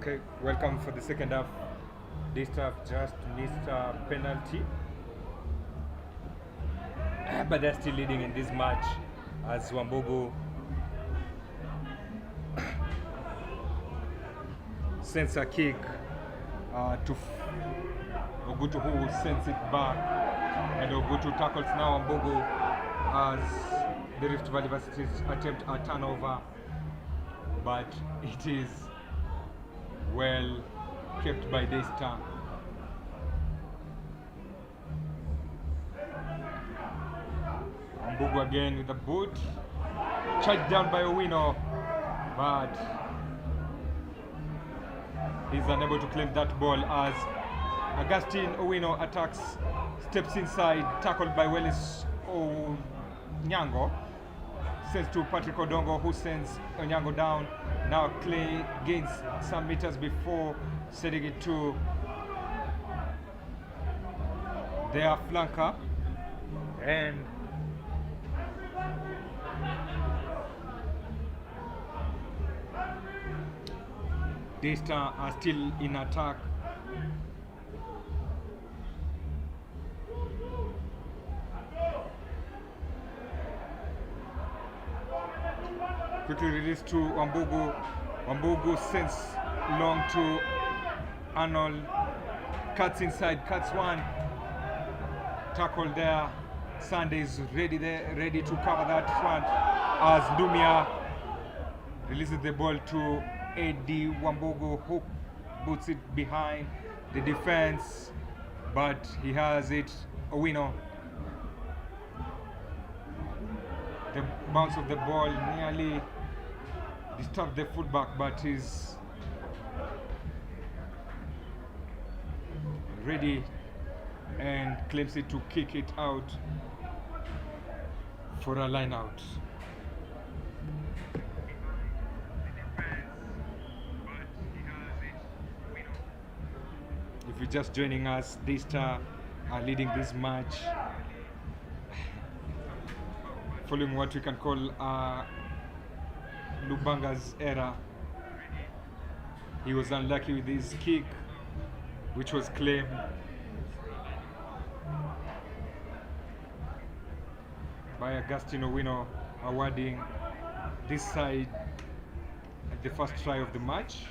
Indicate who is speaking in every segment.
Speaker 1: Okay, welcome for the second half. Daystar just missed a penalty, but they're still leading in this match as Wambugu sends a kick to Ogutu, who sends it back, and Ogutu tackles now Wambugu as the Rift Valley Varsities attempt a turnover, but it is well kept by Daystar. Wambugu again with the boot, charged down by Owino, but he's unable to claim that ball as Augustine Owino attacks, steps inside, tackled by Wellis Onyango, sends to Patrick Odongo, who sends Onyango down. Now Clay gains some meters before sending it to their flanker, and Daystar are still in attack. Quickly released to Wambugu. Wambugu sends long to Arnold. Cuts inside, cuts one. Tackle there. Sunday is ready there, ready to cover that front as Dumia releases the ball to Eddie Wambugu, who puts it behind the defense, but he has it. Owino. The bounce of the ball nearly disturbed the fullback, but he's ready and claims it to kick it out for a line out. If you're just joining us, Daystar are leading this match following what we can call Lubanga's error. He was unlucky with his kick, which was claimed. By Augustine Owino, awarding this side at the first try of the match.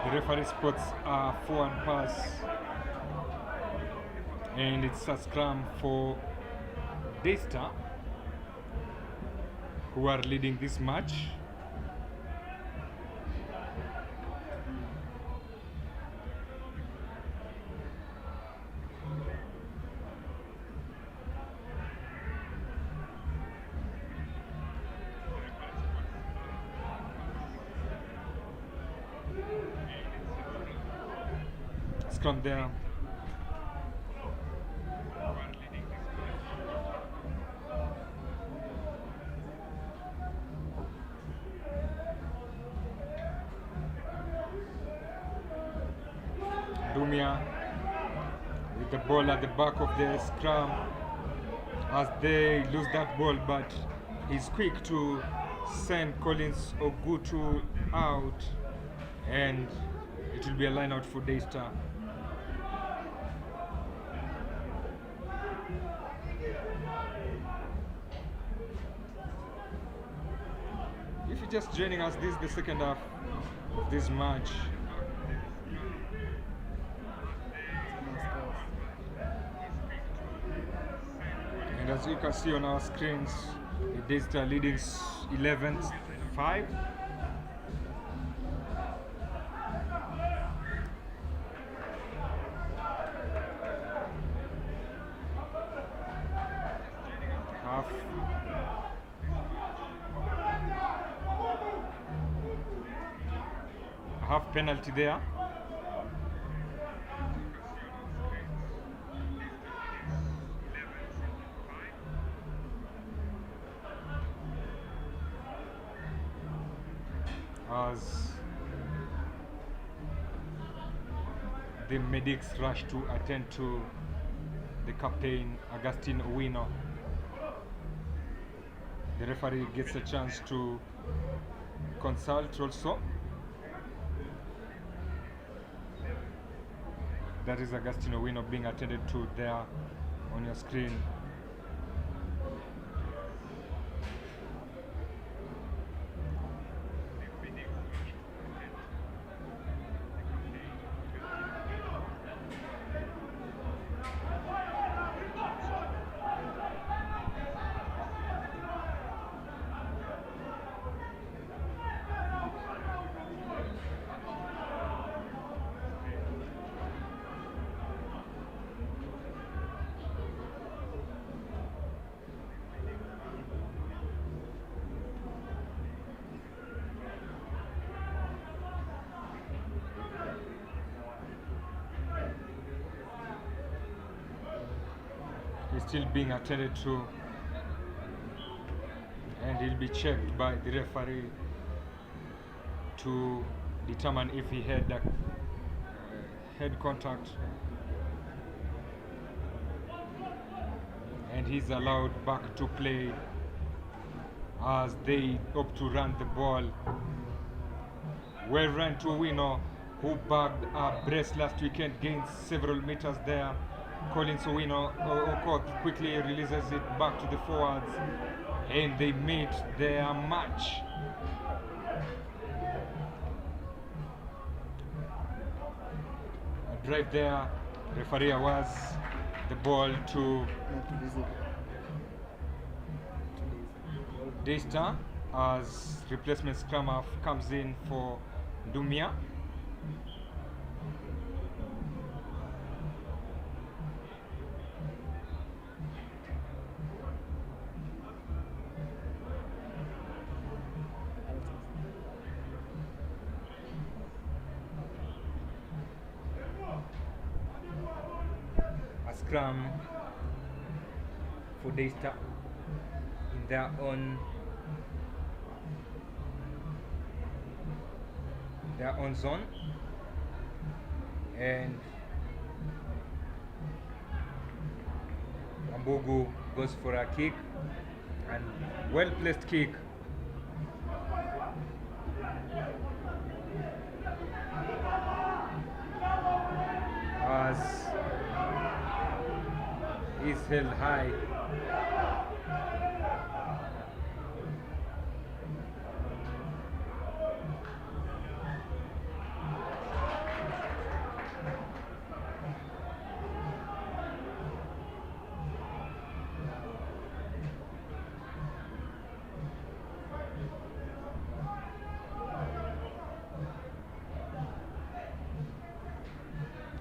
Speaker 1: The referee spots a forward pass, and it's a scrum for Daystar, who are leading this match. Scrum there. Dumia with the ball at the back of the scrum as they lose that ball, but he's quick to send Collins Ogutu out, and it will be a line out for Daystar. If you're just joining us, this is the second half of this match. And as you can see on our screens, Daystar leading 11-5. Half penalty there. as the medics rush to attend to the captain, Augustine Owino. The referee gets a chance to consult also. That is Augustine Owino being attended to there on your screen. He's still being attended to, and he'll be checked by the referee to determine if he had head contact, and he's allowed back to play as they opt to run the ball. Well run to Owino, who bagged a brace last weekend, gains several meters there. Collins Owino quickly releases it back to the forwards, and they meet their match. A drive there, referee awards the ball to Daystar as replacement scrum half comes in for Dumia. Scrum for Daystar in their own zone, and Wambugu goes for a kick, and well placed kick. As is held high.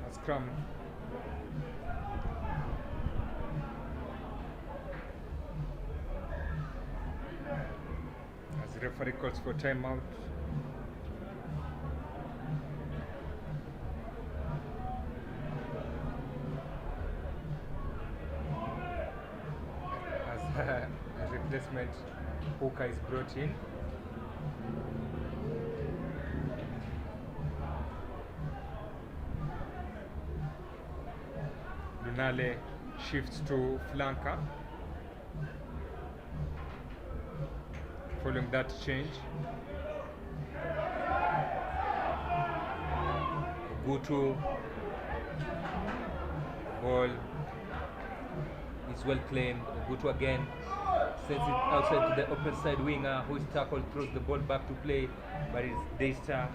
Speaker 1: A scrum. Referee calls for timeout. As replacement hooker is brought in. Lunale shifts to flanker. Following that change, Gutu ball is well claimed. Gutu again sends it outside to the open side winger, who is tackled, throws the ball back to play, but it's Daystar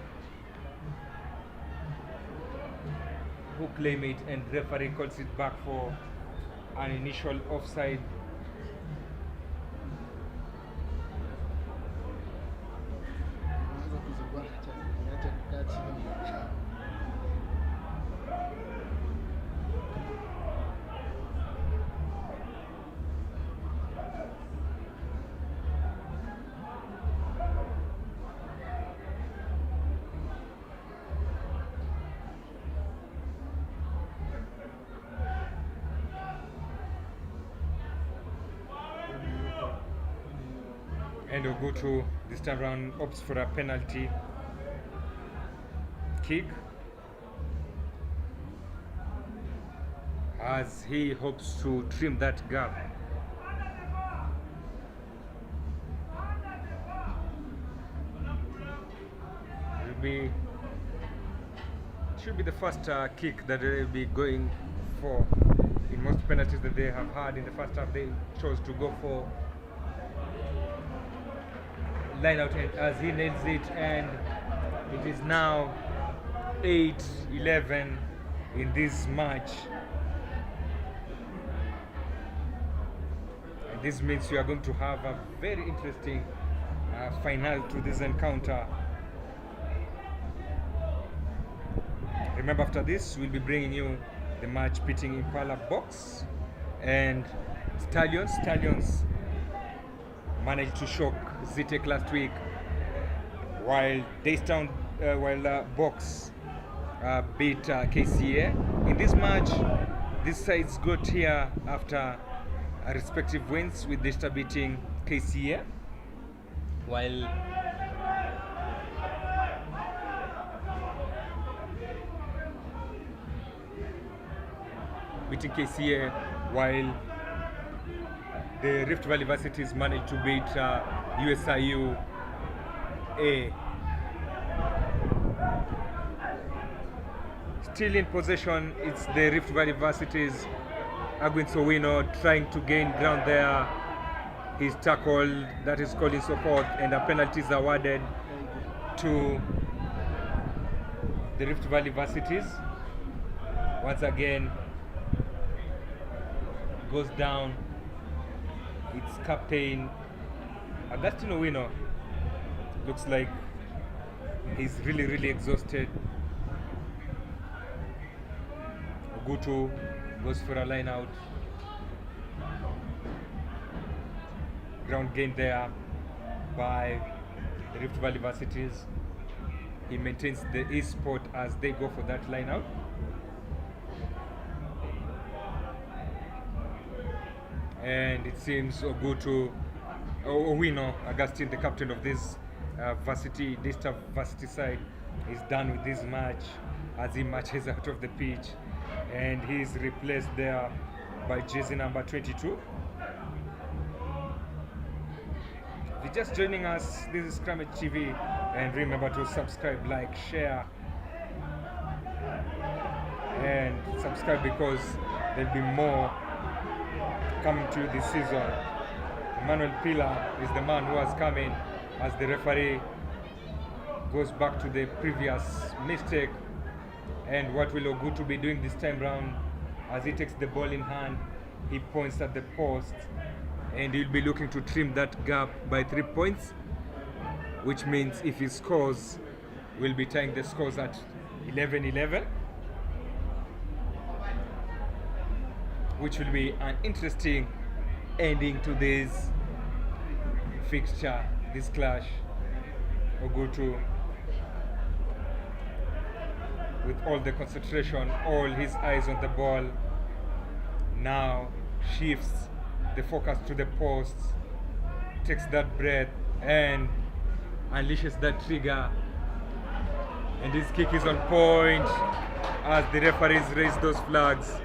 Speaker 1: who claim it, and referee calls it back for an initial offside. And Ogutu this time around opts for a penalty kick as he hopes to trim that gap. Should be the first kick that they'll be going for. In most penalties that they have had in the first half, they chose to go for line out as he nails it, and it is now 8-11 in this match. And this means you are going to have a very interesting final to this encounter. Remember, after this, we'll be bringing you the match pitting Impala Box and Stallions. Stallions managed to shock Zitek last week, while Daystar, Box beat KCA. In this match, these sides got here after respective wins, with Daystar beating KCA, while beating KCA, while the Rift Valley Varsities managed to beat USIU A. Still in possession, it's the Rift Valley Varsities. Agwin Sowino trying to gain ground there. He's tackled, that is calling support, and a penalty is awarded to the Rift Valley Varsities. Once again, goes down. It's Captain Agustino Wino. Looks like he's really exhausted. Ogutu goes for a line out. Ground gain there by the Rift Valley Varsities. He maintains the east spot as they go for that line out. And it seems Owino, Augustine, the captain of this Daystar Varsity side, is done with this match as he marches out of the pitch, and he's replaced there by jersey number 22. If you're just joining us, this is Scrummage TV, and remember to subscribe, like, share, and subscribe because there'll be more coming to you this season. Emmanuel Pila is the man who has come in as the referee goes back to the previous mistake. And what will Ogutu be doing this time round? As he takes the ball in hand, he points at the post, and he'll be looking to trim that gap by 3 points, which means if he scores, we'll be tying the scores at 11-11. Which will be an interesting ending to this fixture, this clash. Ogutu, with all the concentration, all his eyes on the ball, now shifts the focus to the posts, takes that breath and unleashes that trigger, and his kick is on point as the referees raise those flags.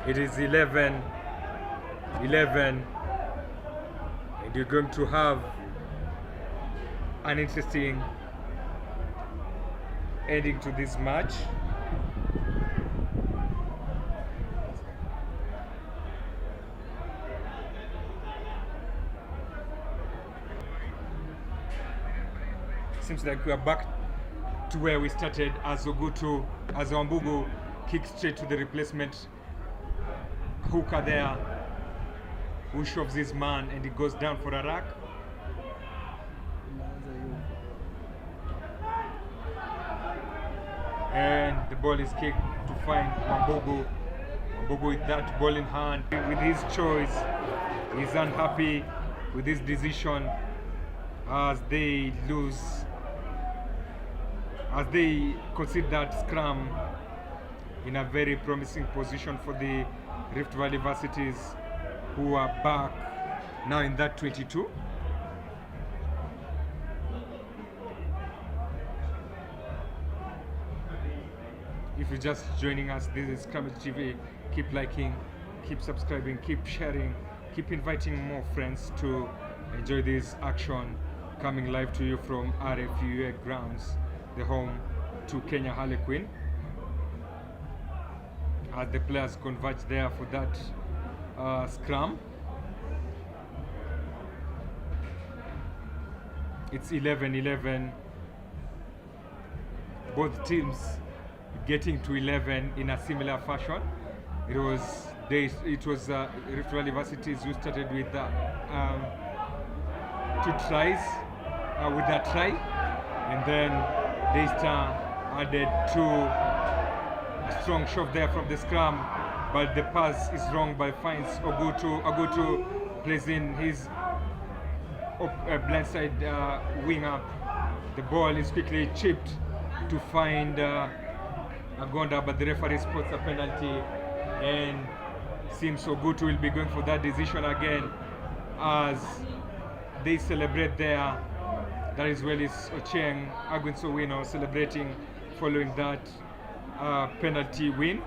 Speaker 1: It is 11-11, and you're going to have an interesting ending to this match. Seems like we are back to where we started as Wambugu kicks straight to the replacement hooker there, who shoves his man, and he goes down for a rack. And the ball is kicked to find Wambugu. Wambugu with that ball in hand, with his choice. He's unhappy with his decision as they concede that scrum in a very promising position for the Rift Valley Varsities, who are back now in that 22. you're just joining us, this is Scrummage TV. Keep liking, keep subscribing, keep sharing, keep inviting more friends to enjoy this action coming live to you from RFUA grounds, the home to Kenya Harlequin. As the players converge there for that scrum. It's 11-11. Both teams getting to 11 in a similar fashion. It was Rift Valley Varsities who started with 2 tries, with that try, and then Daystar added 2. A strong shove there from the scrum, but the pass is wrong by finds Ogutu. Ogutu plays in his blindside wing up. The ball is quickly chipped to find Agonda, but the referee spots a penalty, and seems Ogutu will be going for that decision again as they celebrate there. That is well is Ocheng Agwinsowino celebrating following that penalty win.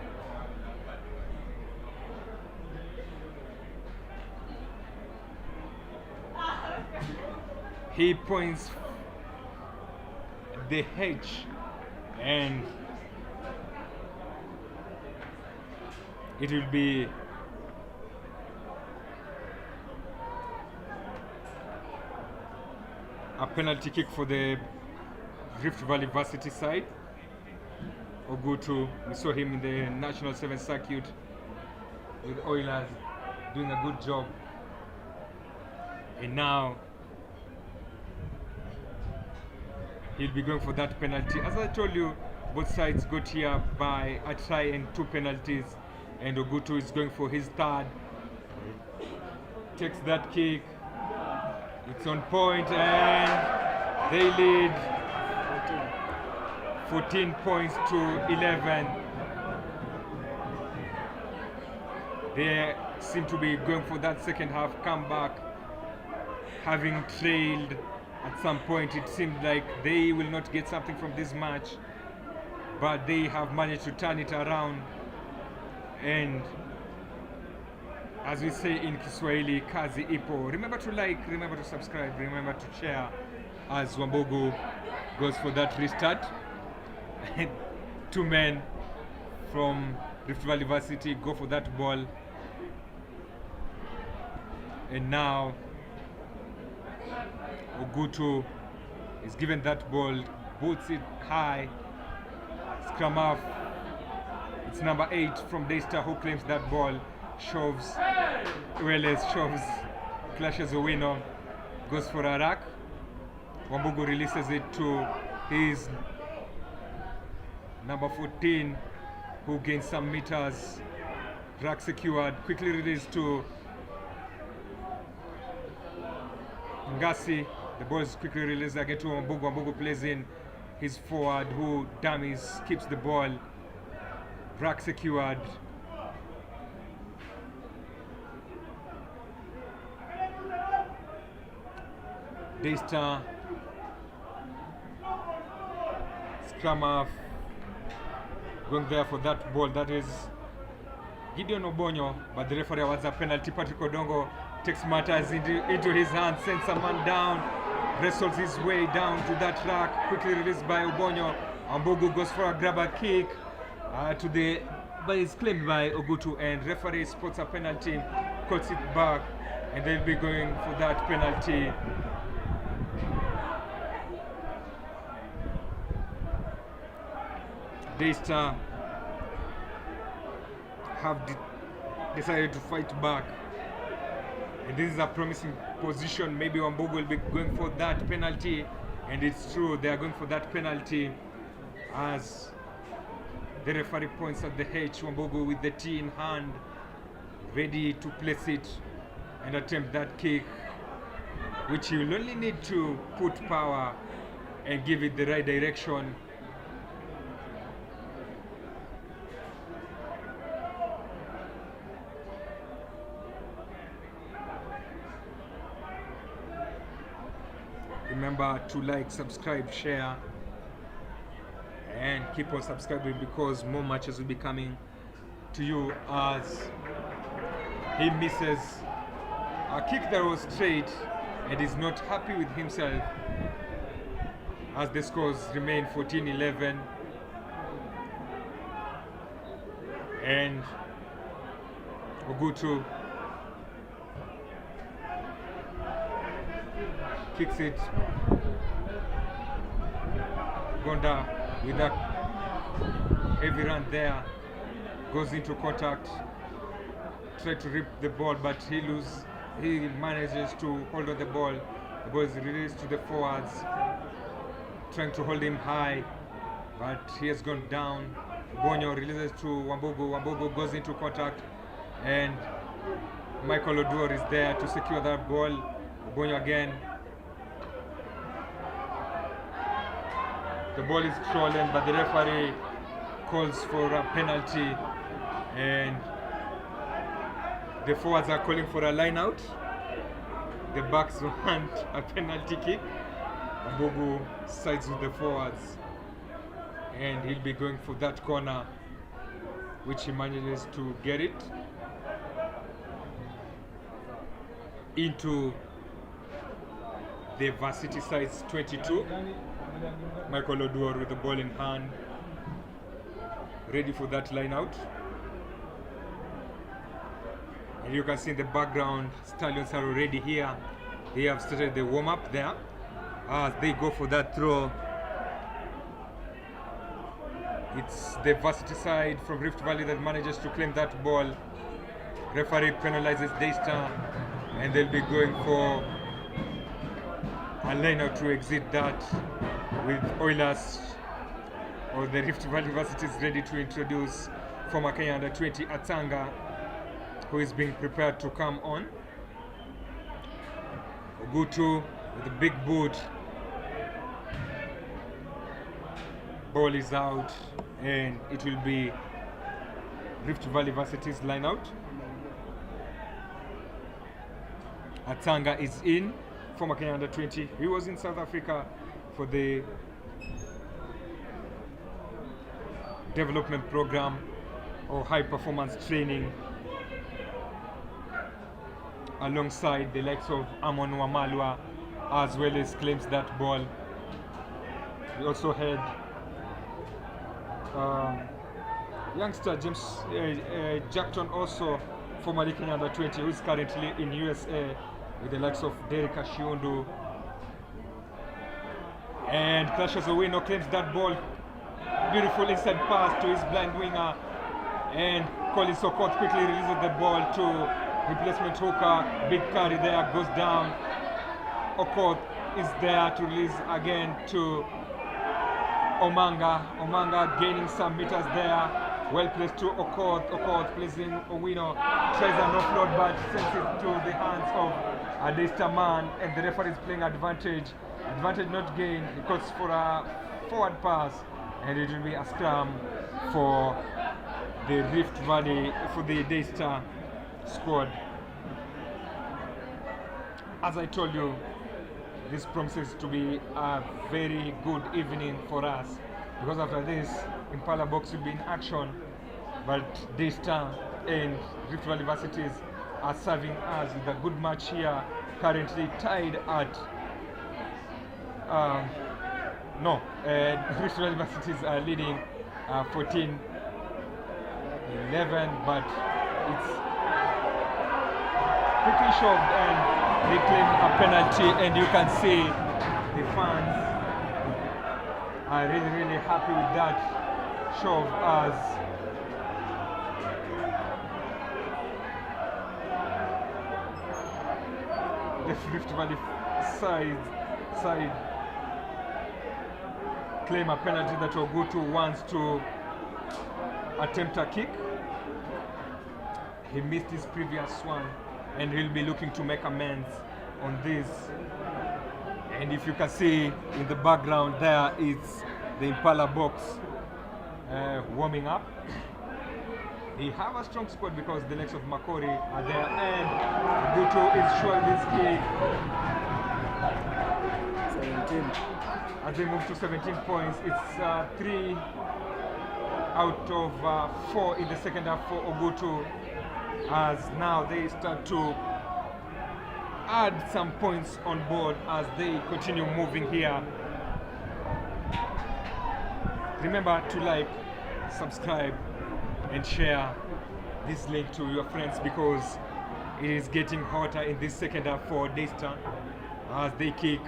Speaker 1: He points the H, and it will be a penalty kick for the Rift Valley Varsity side. Ogutu, we saw him in the National 7 circuit with Oilers, doing a good job. And now he'll be going for that penalty. As I told you, both sides got here by a try and 2 penalties, and Ogutu is going for his 3rd. Takes that kick. It's on point, and they lead 14 points to 11. They seem to be going for that second half comeback. Having trailed at some point, it seemed like they will not get something from this match, but they have managed to turn it around. And as we say in Kiswahili, kazi ipo. Remember to like, remember to subscribe, remember to share as Wambugu goes for that restart. 2 men from Rift Valley Varsity go for that ball, and now Ogutu is given that ball, boots it high, scrum off. It's number 8 from Daystar who claims that ball, shoves, shoves, clashes a winner, goes for a rack. Wambugu releases it to his number 14, who gains some meters. Rack secured, quickly released to Ngasi. The ball is quickly released again to Wambugu. Wambugu plays in his forward, who dummies, keeps the ball. Rack secured. Daystar scrum off, going there for that ball. That is Gideon Obonyo, but the referee awards a penalty. Patrick Odongo takes matters into his hands, sends someone down, wrestles his way down to that rack, quickly released by Obonyo. Wambugu goes for a grabber kick but it's claimed by Ogutu, and referee spots a penalty, cuts it back, and they'll be going for that penalty. Daystar have decided to fight back, and this is a promising position. Maybe Wambugu will be going for that penalty, and it's true, they are going for that penalty as the referee points at the H. Wambugu with the T in hand, ready to place it and attempt that kick, which he will only need to put power and give it the right direction. Remember to like, subscribe, share, and keep on subscribing because more matches will be coming to you as he misses a kick that was straight and is not happy with himself as the scores remain 14-11. And Ogutu kicks it. Gonda with a heavy run there, goes into contact, tried to rip the ball, but he manages to hold on the ball. The ball is released to the forwards, trying to hold him high, but he has gone down. Bonyo releases to Wambugu. Wambugu goes into contact, and Michael Oduor is there to secure that ball. Bonyo again. The ball is stolen, but the referee calls for a penalty, and the forwards are calling for a line out. The backs want a penalty kick. Wambugu sides with the forwards, and he'll be going for that corner, which he manages to get it into the Varsity sides 22. Michael Oduor with the ball in hand, ready for that line out. And you can see in the background, Stallions are already here. They have started the warm-up there as they go for that throw. It's the Varsity side from Rift Valley that manages to claim that ball. Referee penalizes Daystar, and they'll be going for a line out to exit that, with Oilers or the Rift Valley Varsities ready to introduce former Kenya under-20 Atanga, who is being prepared to come on. Ogutu with the big boot. Ball is out, and it will be Rift Valley Varsities line out. Atanga is in, former Kenya under-20. He was in South Africa for the development program or high performance training alongside the likes of Amon Wamalwa, as well as claims that ball. We also had youngster James Jackton, also formerly Kenya under-20, who is currently in USA with the likes of Derek Ashiundu. And Clashers Owino claims that ball. Beautiful inside pass to his blind winger, and Collins Okoth quickly releases the ball to replacement hooker. Big carry there, goes down. Okoth is there to release again to Omanga. Omanga gaining some meters there. Well placed to Okoth. Okoth pleasing Owino. Tries an offload, but sends it to the hands of a Daystar man, and the referee is playing advantage. Advantage not gained. He calls for a forward pass, and it will be a scrum for the Rift Valley, for the Daystar squad. As I told you, this promises to be a very good evening for us, because after this, Impala Box will be in action, but Daystar and Rift Valley Varsities are serving us with a good match here, currently tied at Rift Valley Varsities are leading 14-11, but it's quickly shoved and they claim a penalty, and you can see the fans are really happy with that shove, as the Rift Valley side claim a penalty that Ogutu wants to attempt a kick. He missed his previous one, and he'll be looking to make amends on this. And if you can see in the background there, it's the Impala Box warming up. They have a strong squad because the legs of Makori are there, and Ogutu is showing this kick. 17. as they move to 17 points. It's 3 out of 4 in the second half for Ogutu, as now they start to add some points on board as they continue moving here. Remember to like, subscribe and share this link to your friends, because it is getting hotter in this second half for Daystar as they kick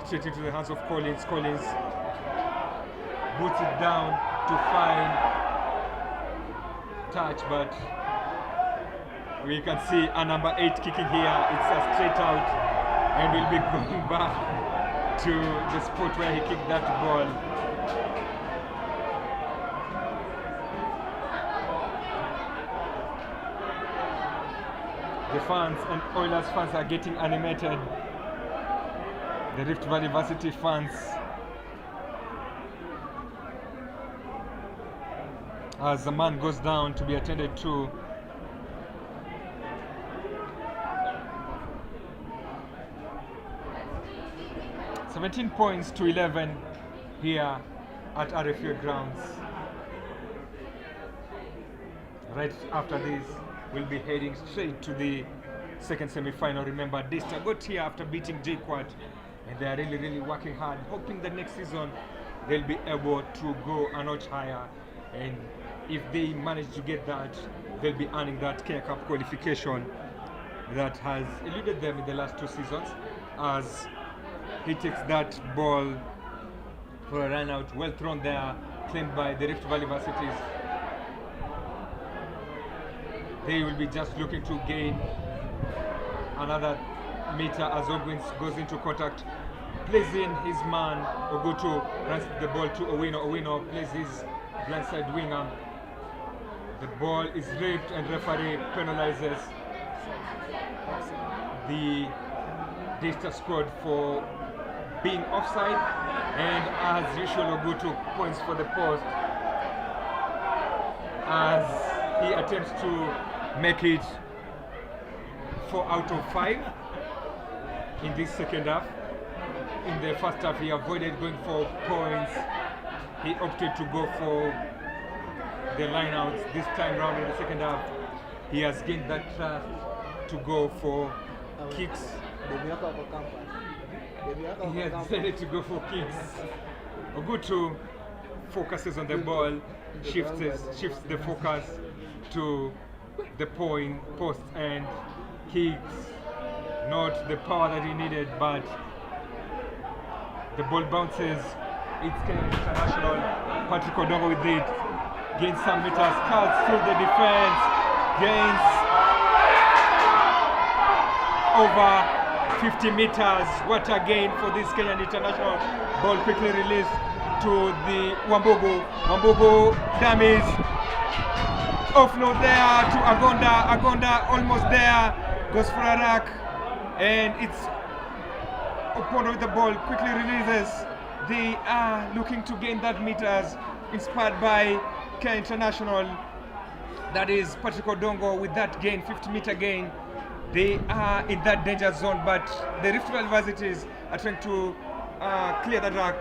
Speaker 1: straight into the hands of Collins. Collins boots it down to find touch, but we can see a number 8 kicking here. It's a straight out, and we'll be going back to the spot where he kicked that ball. The fans and Oilers fans are getting animated. The Rift Valley Varsity fans, as the man goes down to be attended to. "17 points to 11 here at RFA grounds." Right after this, we'll be heading straight to the second semi-final. Remember, Daystar got here after beating JQuad, and they are really working hard, hoping that next season they'll be able to go a notch higher. And if they manage to get that, they'll be earning that Kenya Cup qualification that has eluded them in the last 2 seasons, as he takes that ball for a run out, well thrown there, claimed by the Rift Valley Varsities. They will be just looking to gain another meter as Ogwins goes into contact, plays in his man. Ogutu runs the ball to Owino. Owino plays his blindside winger. The ball is ripped, and referee penalizes the Daystar squad for being offside, and as usual Ogutu points for the post as he attempts to make it 4 out of 5 in this second half. In the first half, he avoided going for points. He opted to go for the lineouts. This time round in the second half, he has gained that trust to go for kicks. He has decided to go for kicks. Ogutu focuses on the ball, shifts the focus to the post and kicks. Not the power that he needed, but the ball bounces. It's Kenya International. Patrick Odongo with it. Gains some meters, cuts through the defense, gains over 50 meters. What a gain for this Kenyan International. Ball quickly released to the Wambugu. Wambugu dummies. Offload there to Agonda. Agonda almost there. Goes for a rack. And it's Opondo with the ball. Quickly releases. They are looking to gain that meters. Inspired by Kenya International. That is Patrick Odongo with that gain, 50-meter gain. They are in that danger zone, but the Rift Valley Varsities are trying to clear that rack.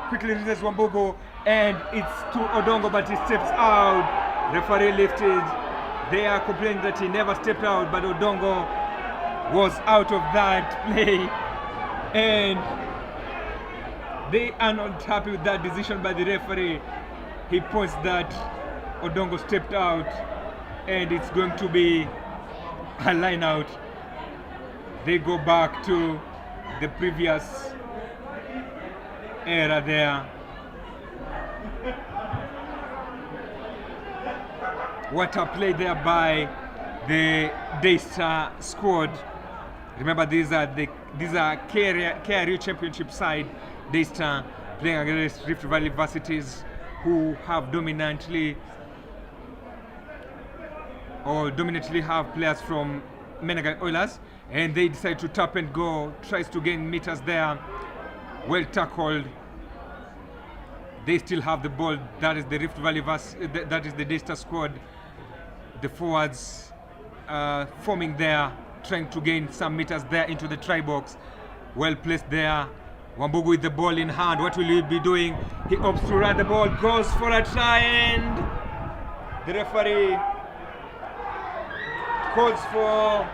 Speaker 1: Quickly releases Wambugu, and it's to Odongo, but he steps out. Referee lifted. They are complaining that he never stepped out, but Odongo was out of that play, and they are not happy with that decision by the referee. He points that Odongo stepped out, and it's going to be a line out. They go back to the previous era there. What a play there by the Daystar squad. Remember, these are KRU Championship side. Daystar playing against Rift Valley Varsities, who have dominantly have players from Menengai Oilers, and they decide to tap and go, tries to gain meters there. Well tackled. They still have the ball. That is the Rift Valley that is the Daystar squad. The forwards forming there, trying to gain some meters there into the try box. Well placed there. Wambugu with the ball in hand. What will he be doing? He opts to run the ball, goes for a try, and the referee calls for.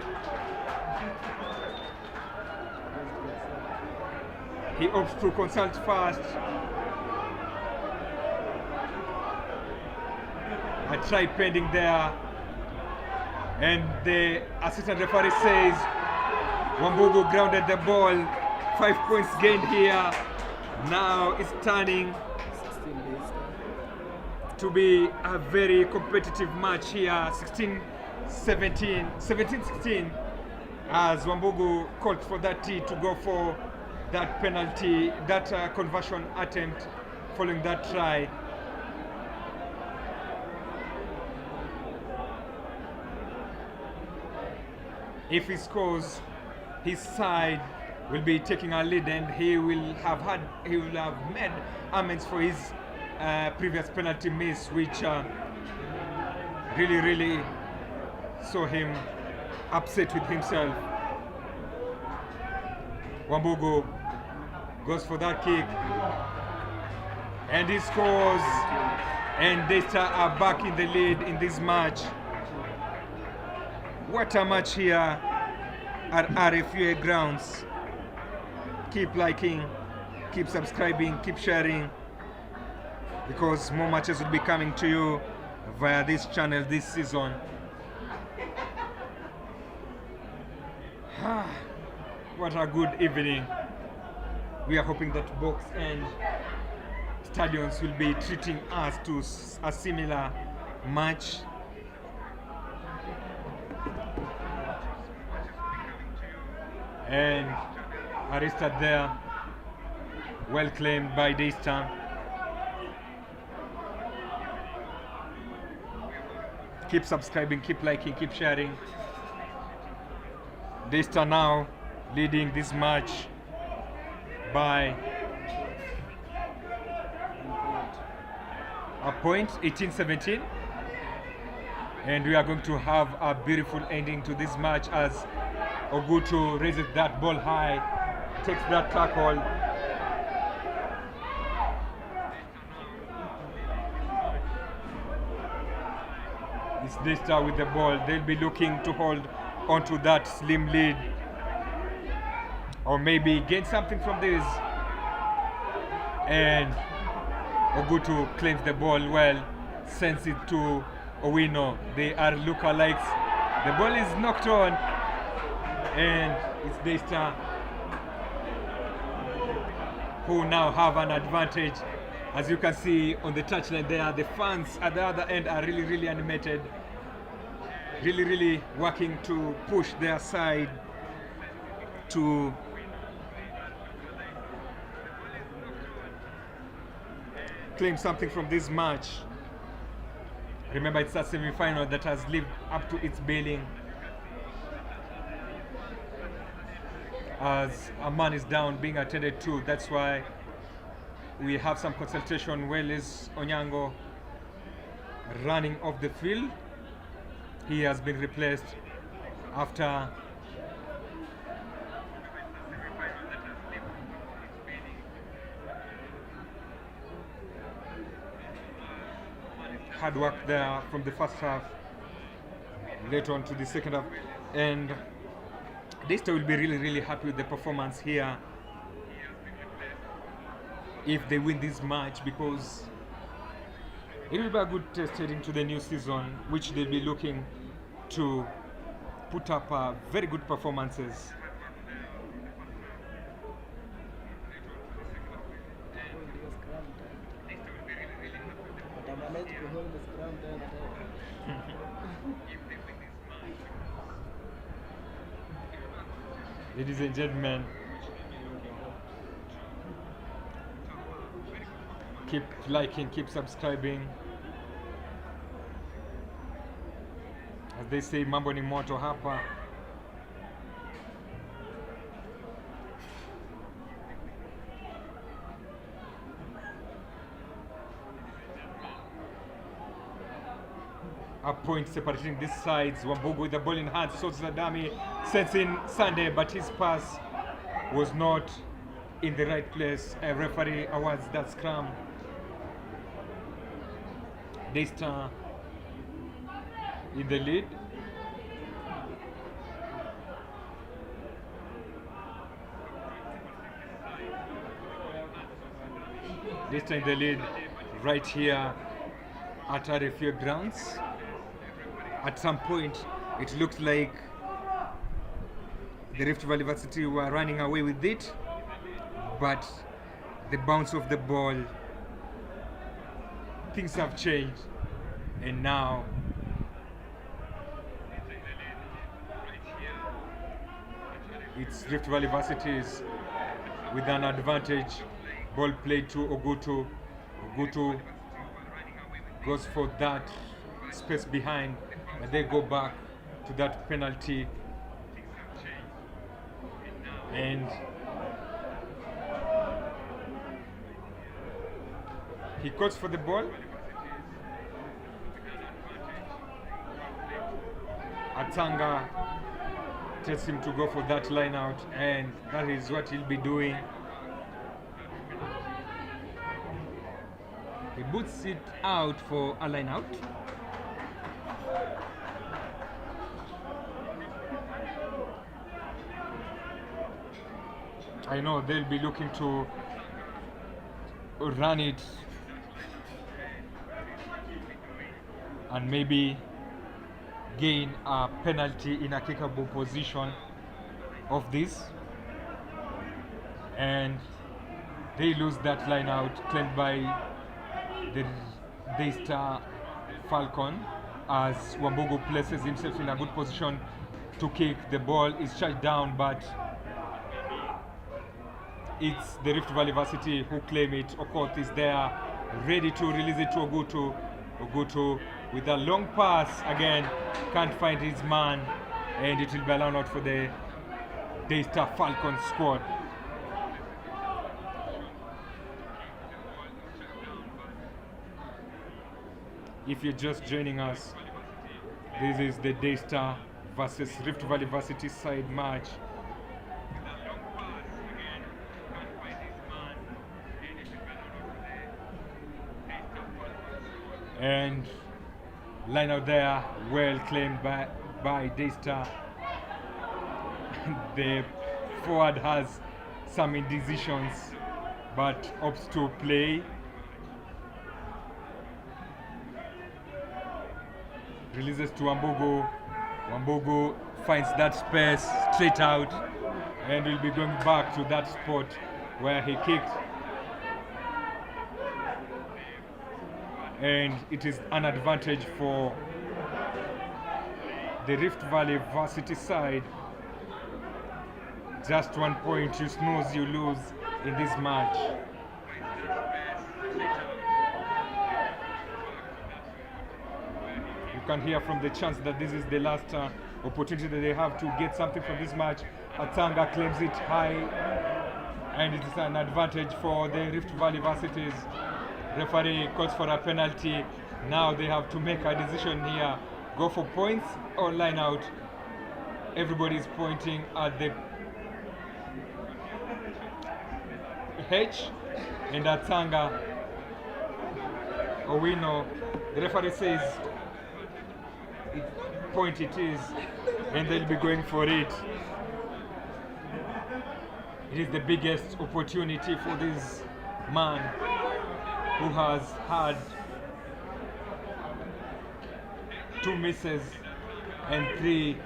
Speaker 1: He opts to consult first. A try pending there. And the assistant referee says Wambugu grounded the ball. 5 points gained here. Now it's turning to be a very competitive match here. 16-17, 17-16, as Wambugu called for that T to go for that penalty, that conversion attempt following that try. If he scores, his side will be taking a lead, and he will have made amends for his previous penalty miss, which really saw him upset with himself. Wambugu goes for that kick, and he scores, and Daystar are back in the lead in this match. What a match here at RFUA grounds. Keep liking, keep subscribing, keep sharing, because more matches will be coming to you via this channel this season. What a good evening. We are hoping that Box and Stallions will be treating us to a similar match. And arrested there, well claimed by Daystar. Keep subscribing, keep liking, keep sharing. Daystar now leading this match by a point, 18-17. And we are going to have a beautiful ending to this match as Ogutu raises that ball high, takes that tackle. It's Daystar with the ball. They'll be looking to hold onto that slim lead, or maybe gain something from this. And Ogutu claims the ball well, sends it to Owino. They are lookalikes. The ball is knocked on, and it's Daystar who now have an advantage. As you can see on the touchline there, the fans at the other end are really animated, really working to push their side to claim something from this match. Remember, it's a semi-final that has lived up to its billing, as a man is down being attended to. That's why we have some consultation. Well, is Onyango running off the field? He has been replaced after hard work there from the first half, later on to the second half. And Daystar will be really happy with the performance here if they win this match, because it will be a good test heading to the new season, which they'll be looking to put up very good performances. Ladies and gentlemen, keep liking, keep subscribing. As they say, mambo ni moto hapa. A point separating these sides. Wambugu with the ball in hand, sorts the dummy, sends in Sunday, but his pass was not in the right place. A referee awards that scrum. Daystar in the lead. Daystar in the lead right here at RFA grounds. At some point, it looked like the Rift Valley Varsity were running away with it, but the bounce of the ball, things have changed, and now it's Rift Valley Varsities with an advantage. Ball played to Ogutu. Ogutu goes for that space behind, and they go back to that penalty. And he calls for the ball. Atanga tells him to go for that line out, and that is what he'll be doing. He boots it out for a line out. I know they'll be looking to run it and maybe gain a penalty in a kickable position of this, and they lose that line out claimed by the Daystar Falcon as Wambugu places himself in a good position to kick. The ball is charged down, but it's the Rift Valley Varsity who claim it. Okoth is there, ready to release it to Ogutu. Ogutu with a long pass, again, can't find his man, and it will be a line out for the Daystar Falcon squad. If you're just joining us, this is the Daystar versus Rift Valley Varsity side match. And line out there, well claimed by Daystar. The forward has some indecisions, but opts to play. Releases to Wambugu. Wambugu finds that space straight out, and will be going back to that spot where he kicked. And it is an advantage for the Rift Valley Varsity side. Just 1 point, you snooze, you lose in this match. You can hear from the chants that this is the last opportunity that they have to get something from this match. Atanga claims it high, and it is an advantage for the Rift Valley Varsities. Referee calls for a penalty. Now they have to make a decision here. Go for points or line out. Everybody is pointing at the H, and Atanga. Owino, the referee says point it is, and they'll be going for it. It is the biggest opportunity for this man who has had 2 misses and 3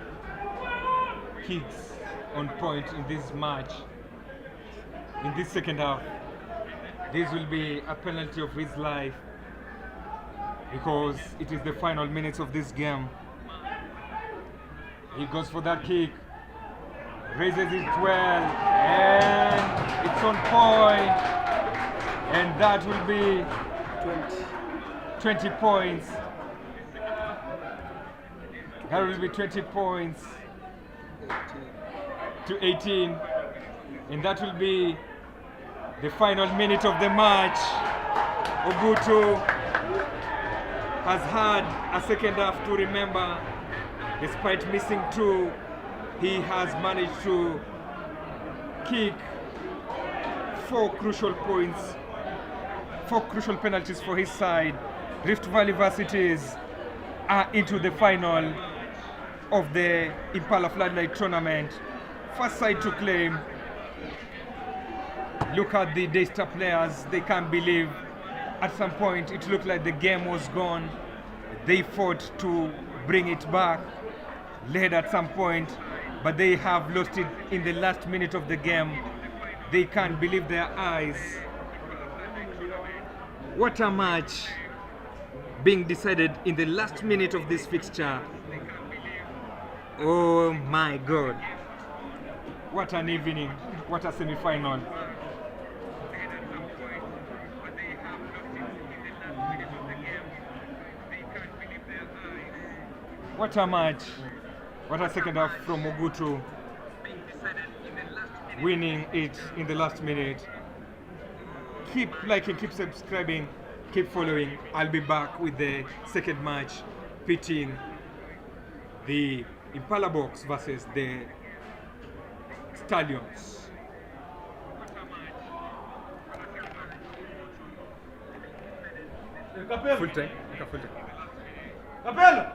Speaker 1: kicks on point in this match. In this second half, this will be a penalty of his life because it is the final minutes of this game. He goes for that kick, raises it well, and it's on point. And that will be 20 points. That will be 20 points to 18. And that will be the final minute of the match. Ogutu has had a second half to remember. Despite missing 2, he has managed to kick 4 crucial points, 4 crucial penalties for his side. Rift Valley Varsities are into the final of the Impala Floodlit tournament. First side to claim. Look at the Daystar players, they can't believe at some point it looked like the game was gone. They fought to bring it back, led at some point, but they have lost it in the last minute of the game. They can't believe their eyes. What a match being decided in the last minute of this fixture. Oh my God. What an evening, what a semi-final. What a match. What a second half from Mogutu, winning it in the last minute. Keep liking, keep subscribing, keep following. I'll be back with the second match, pitting the Impala Box versus the Stallions. Full time. Full time.
Speaker 2: Capella!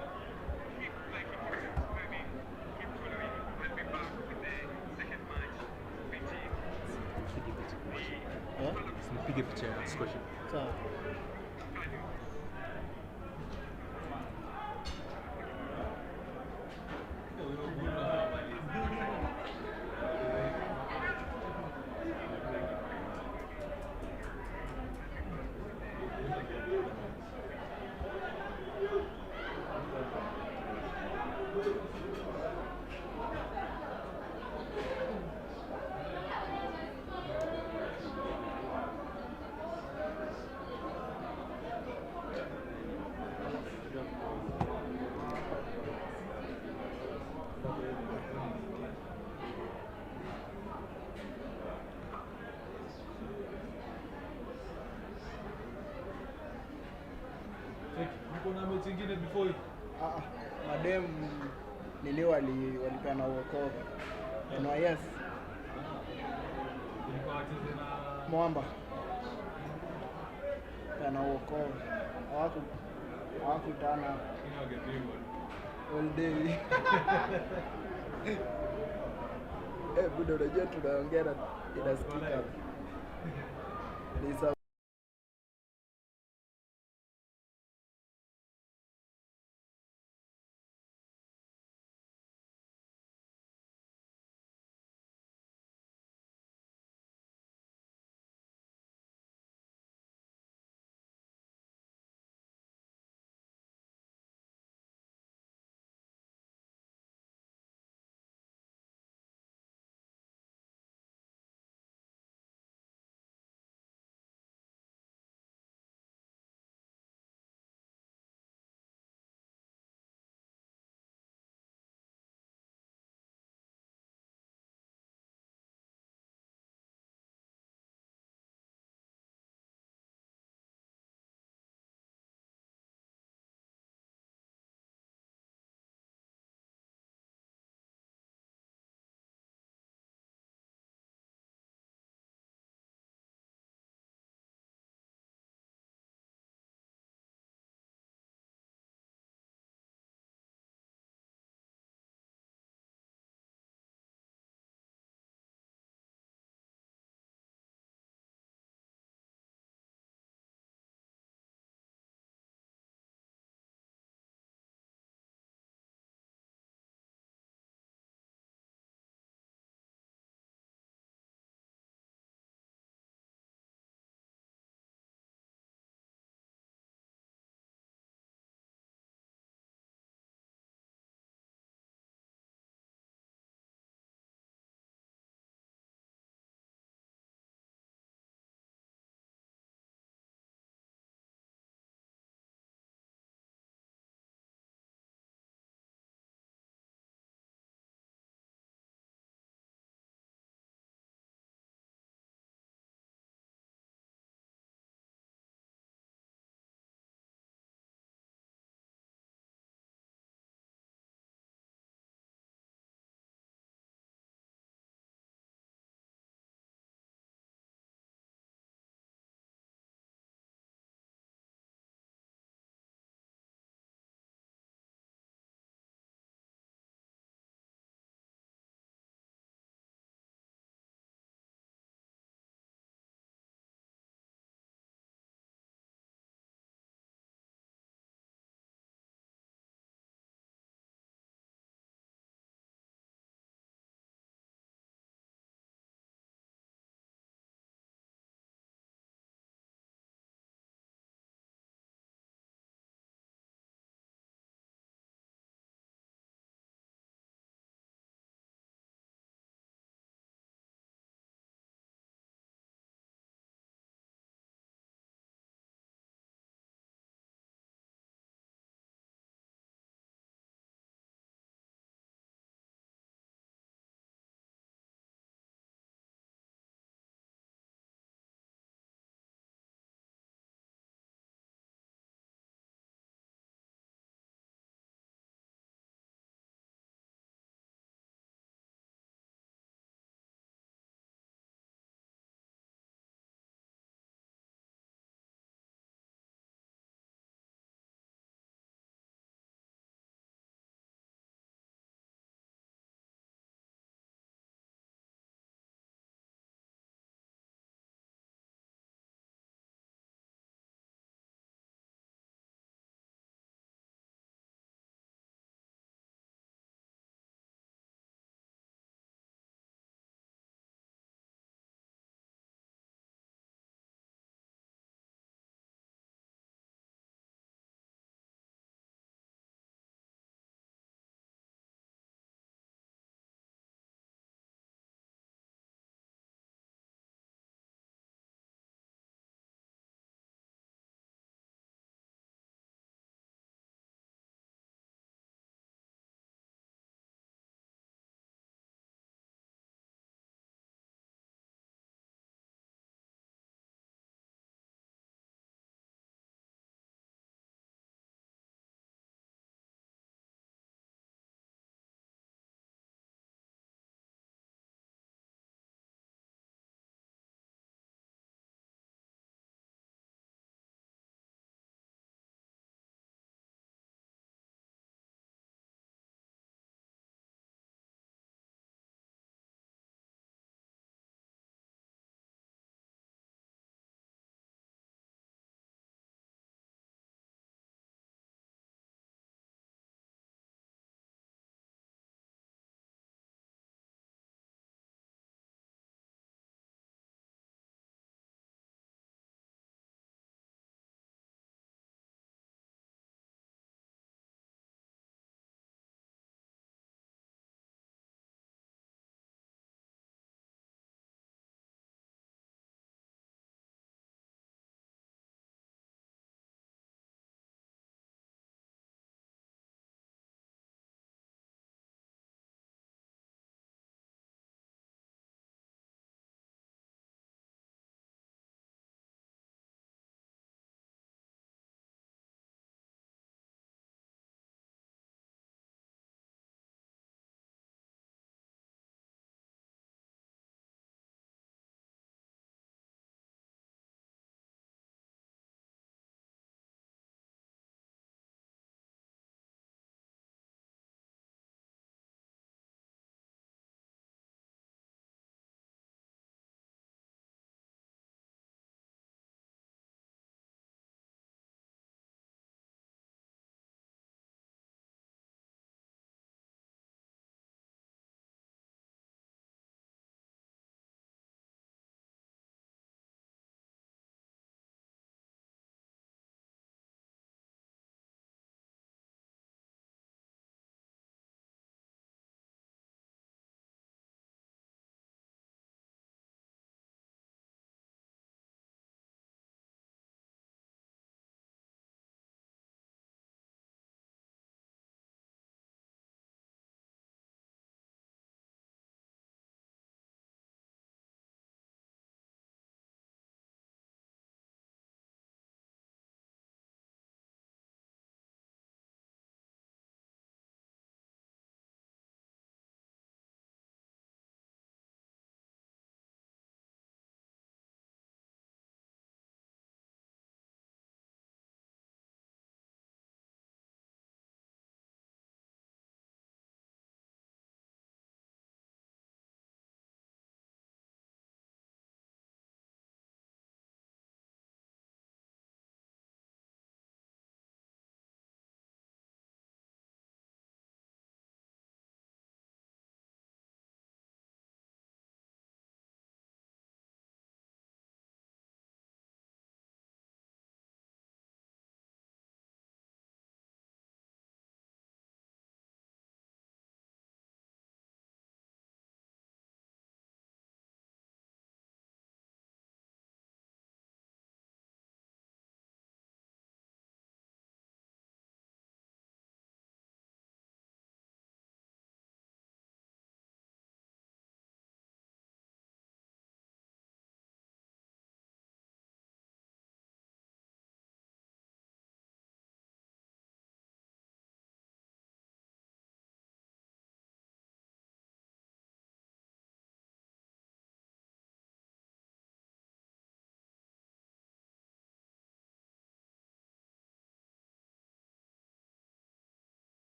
Speaker 1: Nipige picha ya skoshi.
Speaker 2: Sawa.
Speaker 3: Kuna mechi ingine before hii.
Speaker 2: Madem nini walipana wokovu. NYS
Speaker 3: Ilikuwa wacheze na
Speaker 2: Mwamba kana wokovu. Hawakutana
Speaker 3: Kenya wangepigwa.
Speaker 2: all day. Buda unajua tunaongea na inasikika. Ni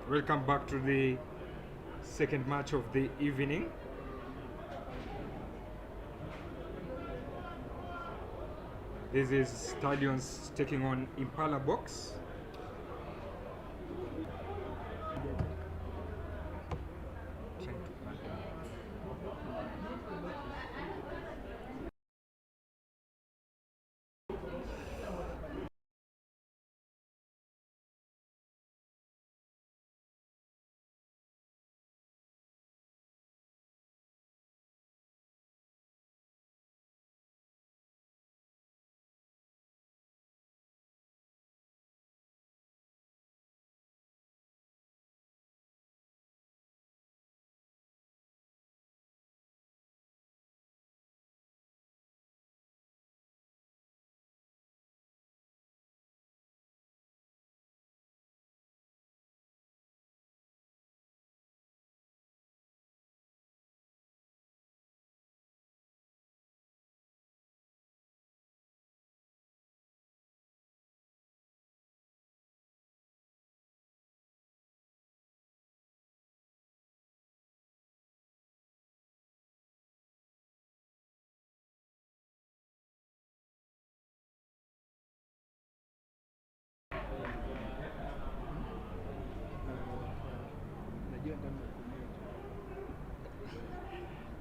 Speaker 1: Welcome back to the second match of the evening. This is Stallions taking on Impala Box.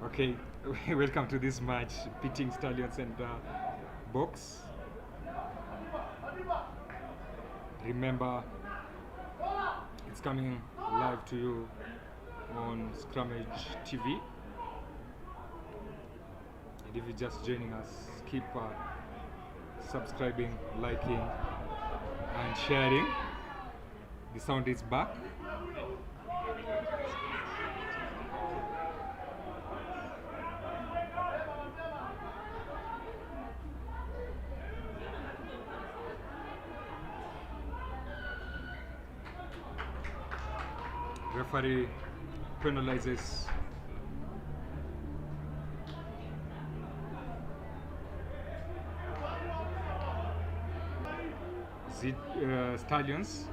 Speaker 1: Okay, welcome to this match pitting Stallions and Box. Remember, it's coming live to you on Scrummage TV. And if you're just joining us, keep subscribing, liking, and sharing. The sound is back. Referee penalizes Stallions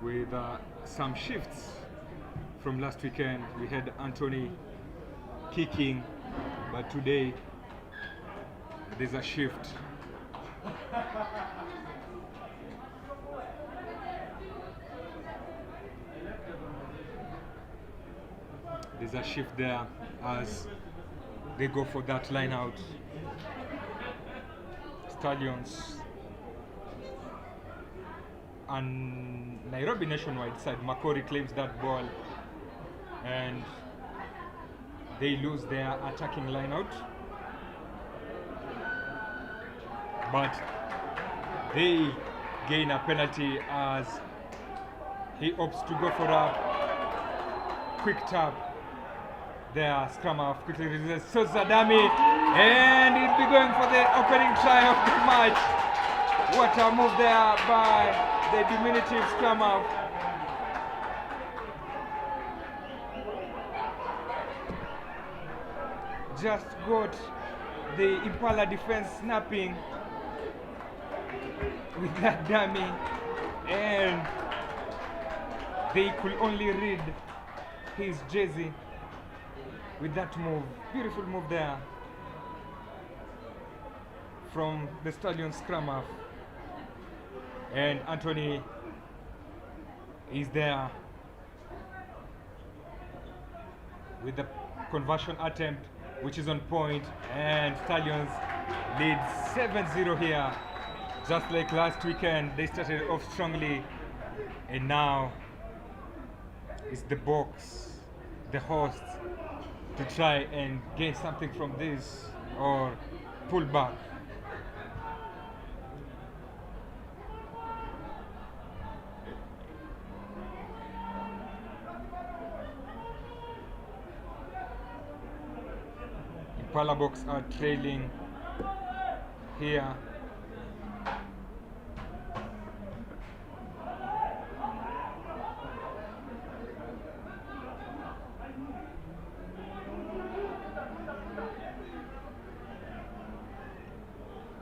Speaker 1: with some shifts from last weekend. We had Anthony kicking, but today there's a shift. There's a shift there as they go for that line out. Stallions and Nairobi Nationwide side, Makori claims that ball and they lose their attacking line out. But they gain a penalty as he opts to go for a quick tap. There, scrum off quickly releases Sozadami, and he'll be going for the opening try of the match. What a move there by the diminutive scrum off. Just got the Impala defense snapping with that dummy, and they could only read his jersey with that move. Beautiful move there from the Stallion scrum half. And Anthony is there with the conversion attempt, which is on point, and Stallions lead 7-0 here. Just like last weekend, they started off strongly, and now it's the Box, the hosts, to try and gain something from this or pull back. Impala Box are trailing here.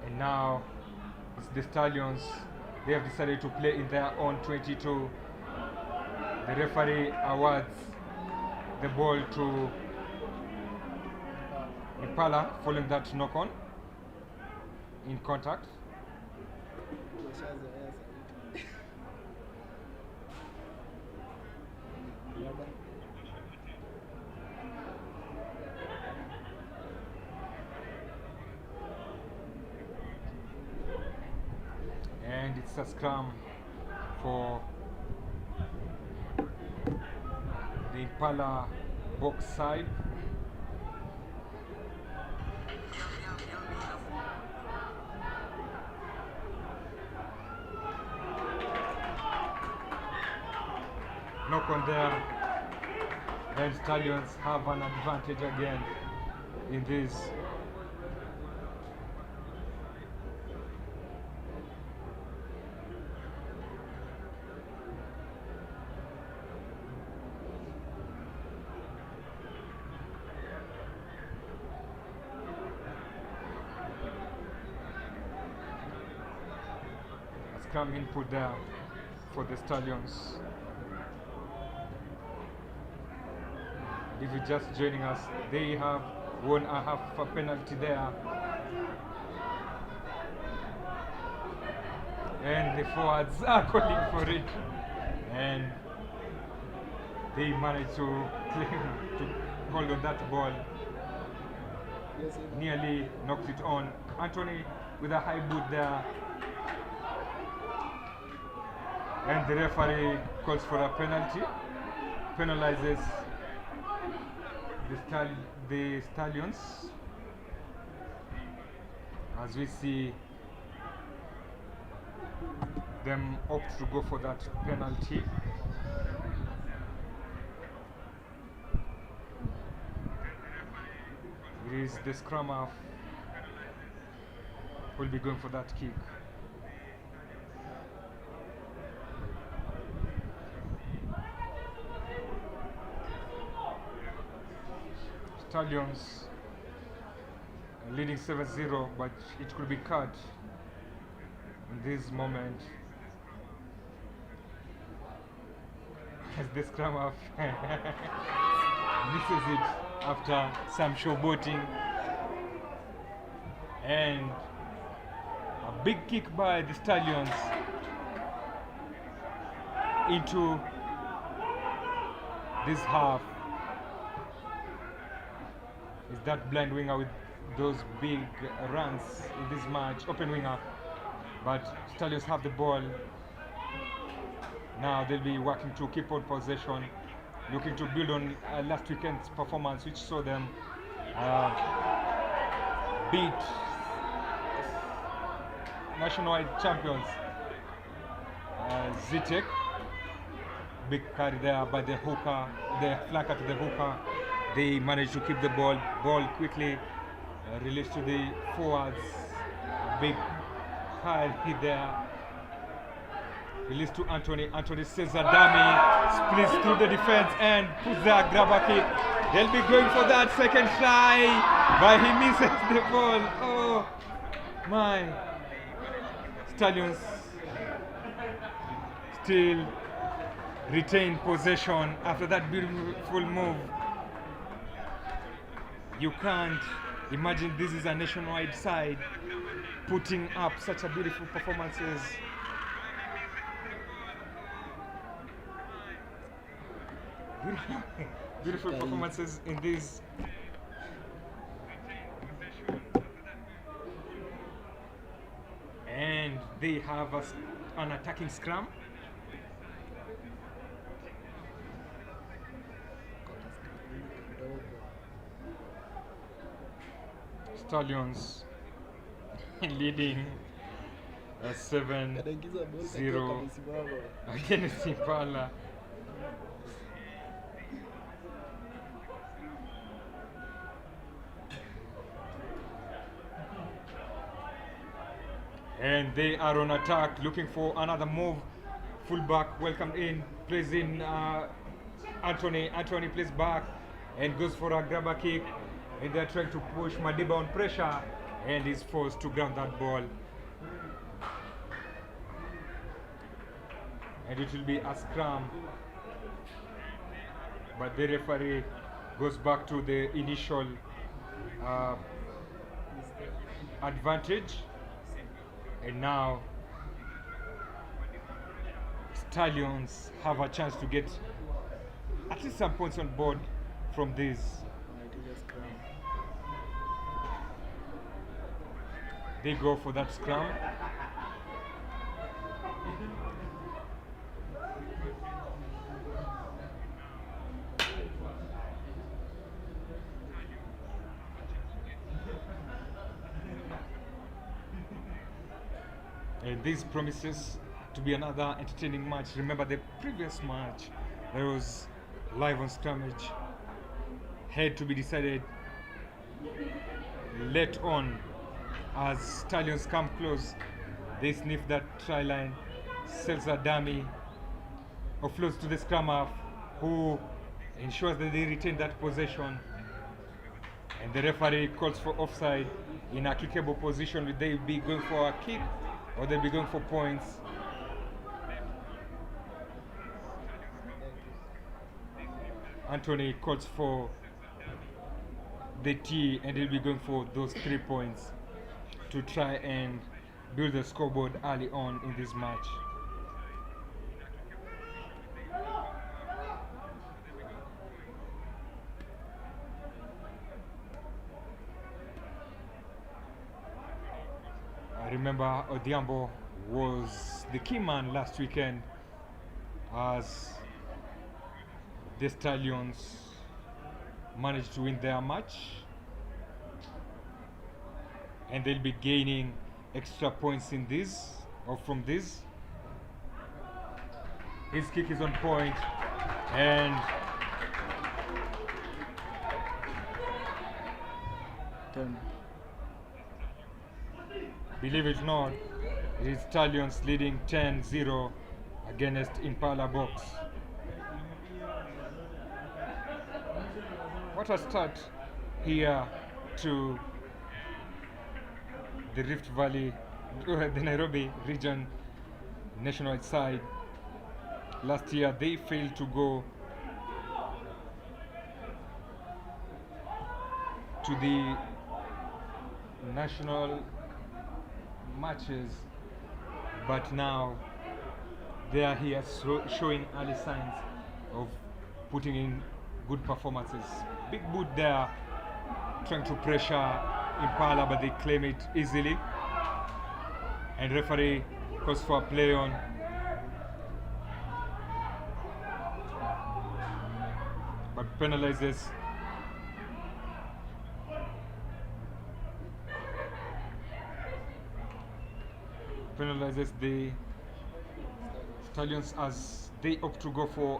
Speaker 1: And now it's the Stallions they have decided to play in their own 22. The referee awards the ball to Impala following that knock on in contact.
Speaker 2: Washazoea sauti. Labda.
Speaker 1: And it's a scrum for the Impala box side. Knock on there, and Stallions have an advantage again in this. A scrum input there for the Stallions. If you're just joining us, they have won a half a penalty there. And the forwards are calling for it. And they managed to claim to hold on that ball.
Speaker 2: Yes, you know.
Speaker 1: Nearly knocked it on. Anthony with a high boot there. And the referee calls for a penalty. Penalizes the Stallions, as we see them opt to go for that penalty. It is the scrum half will be going for that kick. Stallions leading 7-0, but it could be cut in this moment as the scrum half misses it after some showboating, and a big kick by the Stallions into this half. Is that blind winger with those big runs in this match, open winger, but Stallions have the ball. Now they'll be working to keep on possession, looking to build on last weekend's performance, which saw them beat nationwide champions Zitek. Big carry there by the hooker, the flanker to the hooker. They managed to keep the ball quickly released to the forwards. Big carry there. Released to Anthony. Anthony says a dummy, splits through the defense and puts the grabber kick. They'll be going for that second try, but he misses the ball. Oh my. Stallions still retain possession after that beautiful move. You can't imagine this is a nationwide side putting up such a beautiful performances. Beautiful performances in this. And they have an attacking scrum. Stallions leading 7-0 against Impala. And they are on attack, looking for another move. Fullback welcomed in, plays in Anthony. Anthony plays back and goes for a grabber kick. And they're trying to push Madiba on pressure, and is forced to ground that ball. and it will be a scrum. But the referee goes back to the initial advantage, and now Stallions have a chance to get at least some points on board from this.
Speaker 2: Might be a scrum.
Speaker 1: They go for that scrum. And this promises to be another entertaining match. Remember the previous match, there was live on scrimmage, had to be decided late on. As Stallions come close, they sniff that try line, sells a dummy, offloads to the scrum half, who ensures that they retain that possession. And the referee calls for offside in a kickable position. Will they be going for a kick or they'll be going for points? Anthony calls for the T, and he'll be going for those 3 points to try and build the scoreboard early on in this match. I remember Odhiambo was the key man last weekend as the Stallions managed to win their match, and they'll be gaining extra points in this or from this. His kick is on point, and
Speaker 2: Turn.
Speaker 1: believe it or not, it is Stallions leading 10-0 against Impala Box. What a start here to the Rift Valley, the Nairobi region national side. Last year they failed to go to the national matches, but now they are here showing early signs of putting in good performances. Big boot there, trying to pressure Impala, but they claim it easily. And referee calls for a play on. But penalizes the Stallions as they opt to go for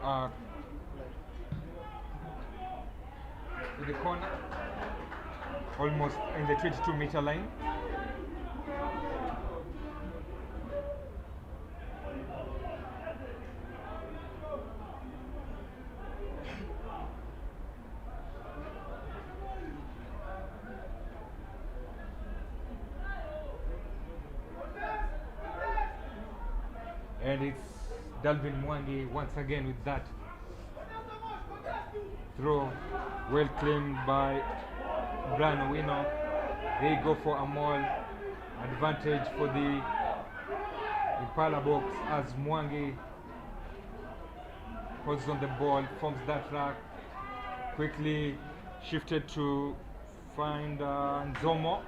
Speaker 1: the corner, almost in the 22-meter line. And it's Dalvin Mwangi once again with that throw, well claimed by Brian Owino. They go for a maul advantage for the Impala Box as Mwangi holds on the ball, forms that rack, quickly shifted to find Nzomo.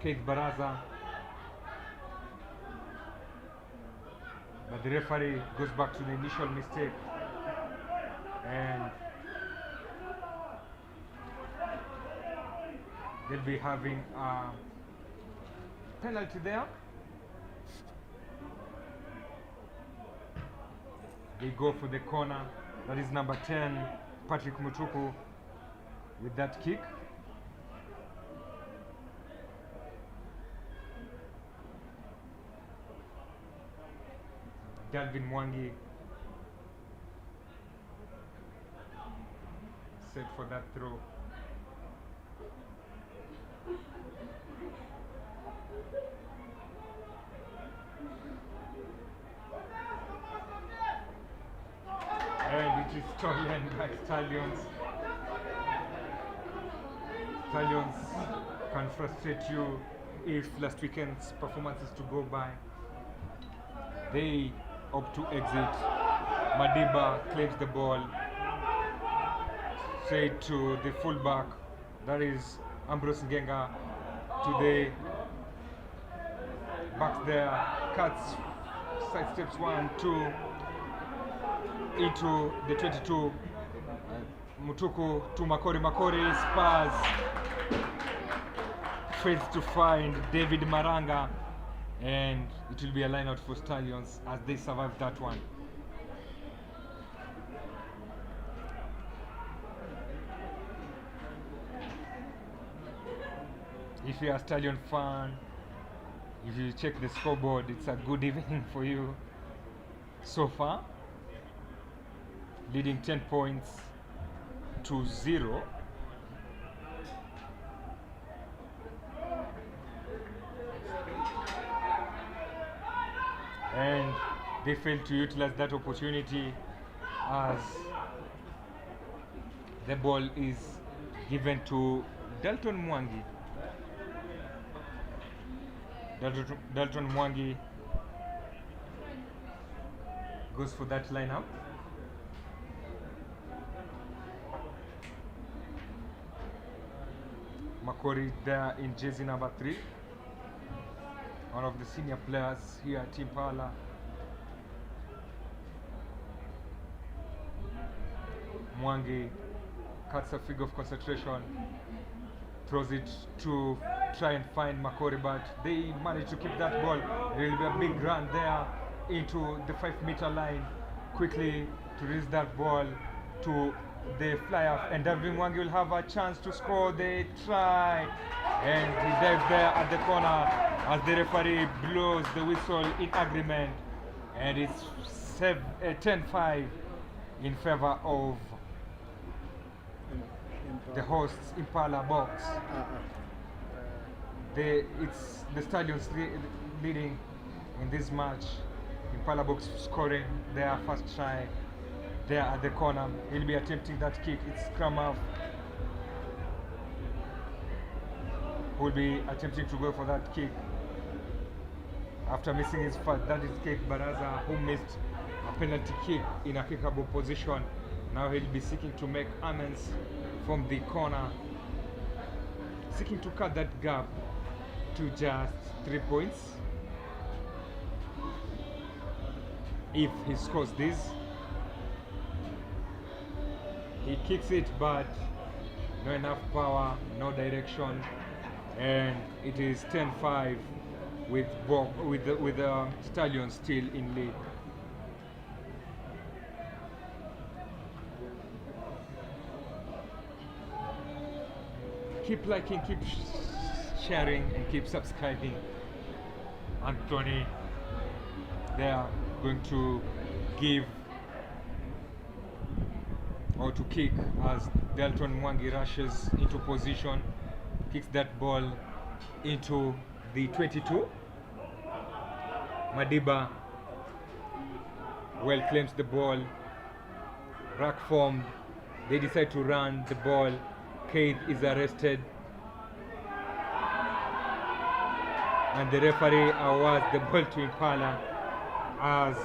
Speaker 1: Keith Baraza, but the referee goes back to the initial mistake, and they'll be having a penalty there. They go for the corner. That is number 10, Patrick Mutuku, with that kick. Dalvin Mwangi set for that throw. And it is stolen by Stallions. Stallions can frustrate you if last weekend's performance is to go by. They opt to exit. Madiba claims the ball straight to the fullback, that is Ambrose Ngenga, to the back there, cuts, side steps 1, 2, into the 22, Mutuku to Makori, Spurs, fails to find David Maranga, and it will be a line out for Stallions as they survive that one. If you're a Stallion fan, if you check the scoreboard, it's a good evening for you so far. Leading 10 points to 0. And they failed to utilize that opportunity as the ball is given to Dalton Mwangi. Dalton Mwangi goes for that lineup. Makori there in jersey number 3, one of the senior players here at Impala. Mwangi cuts a figure of concentration, throws it to try and find Makori, but they manage to keep that ball. There will be a big run there into the 5-meter line, quickly to reach that ball to the flyer, and David Mwangi will have a chance to score. They try, and he dives there at the corner as the referee blows the whistle in agreement, and it's 10-5 in favor of the hosts Impala box. It's the Stallions leading in this match. Impala box scoring their first try there at the corner. He'll be attempting that kick. It's Kramov who will be attempting to go for that kick after missing his first. That is Kate Baraza, who missed a penalty kick in a kickable position. Now he'll be seeking to make amends from the corner, seeking to cut that gap to just 3 points. If he scores this, he kicks it, but no enough power, no direction, and it is 10-5 with the Stallions still in lead. Keep liking, keep sharing, and keep subscribing. Anthony, they are going to give or to kick as Dalton Mwangi rushes into position, kicks that ball into the 22. Madiba well claims the ball, rack formed, they decide to run the ball. Keith is arrested, and the referee awards the ball to Impala as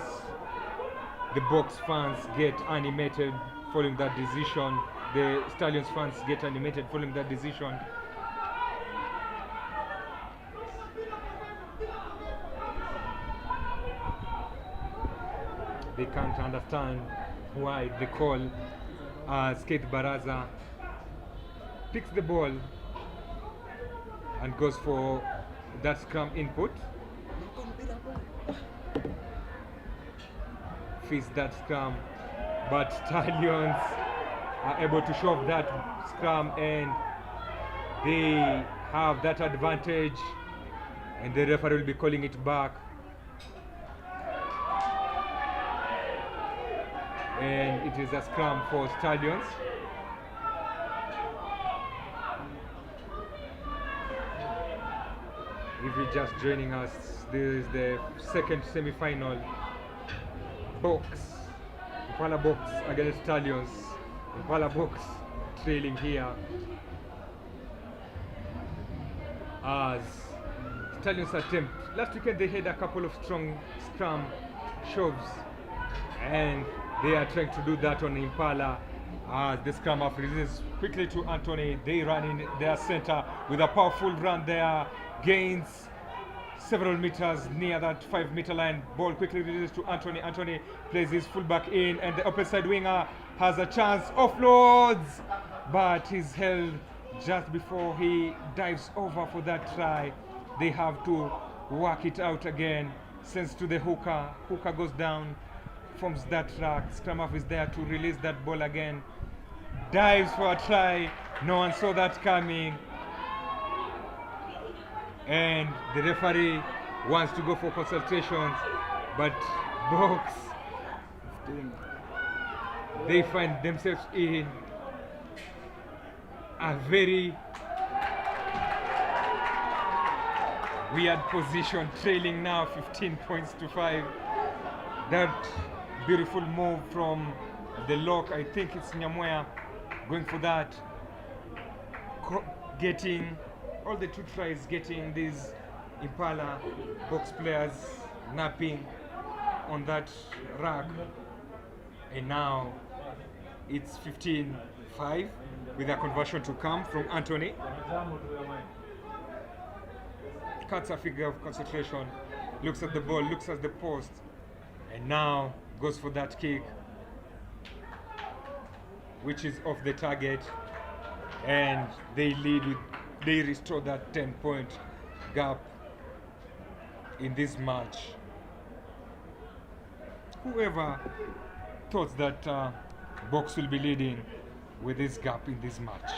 Speaker 1: the box fans get animated following that decision. The Stallions fans get animated following that decision. They can't understand why the call as Keith Baraza picks the ball and goes for that scrum input. Feeds that scrum, but Stallions are able to shove that scrum, and they have that advantage, and the referee will be calling it back. And it is a scrum for Stallions. If you're just joining us, this is the second semi-final. Box, Impala Box against Stallions. Impala Box trailing here as Stallions attempt. Last weekend they had a couple of strong scrum shoves, and they are trying to do that on Impala. As the scrum half releases quickly to Anthony, they run in their center with a powerful run there, gains several meters near that 5-meter line. Ball quickly releases to Anthony. Anthony plays his fullback in, and the open side winger has a chance, offloads, but he's held just before he dives over for that try. They have to work it out again. Sends to the hooker. Hooker goes down, forms that track. Scrum half is there to release that ball again. Dives for a try. No one saw that coming. And the referee wants to go for consultations, but Box,
Speaker 2: 15.
Speaker 1: they find themselves in a very weird position, trailing now 15 points to 5. That beautiful move from the lock, I think it's Nyamwea, going for that, getting all the 2 tries, getting these Impala Box players napping on that rack. And now it's 15-5 with a conversion to come from Anthony. Cuts a figure of concentration, looks at the ball, looks at the post, and now goes for that kick, which is off the target, and they lead with, they restore that 10-point gap in this match. Whoever thought that Box will be leading with this gap in this match?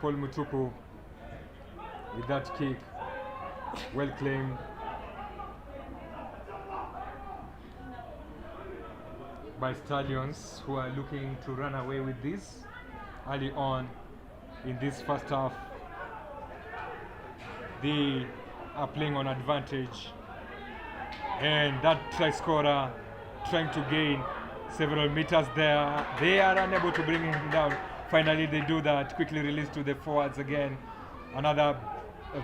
Speaker 1: Paul Mutuku with that kick, well claimed by Stallions, who are looking to run away with this early on in this first half. They are playing on advantage, and that try scorer trying to gain several meters there. They are unable to bring him down. Finally they do that, quickly release to the forwards again. Another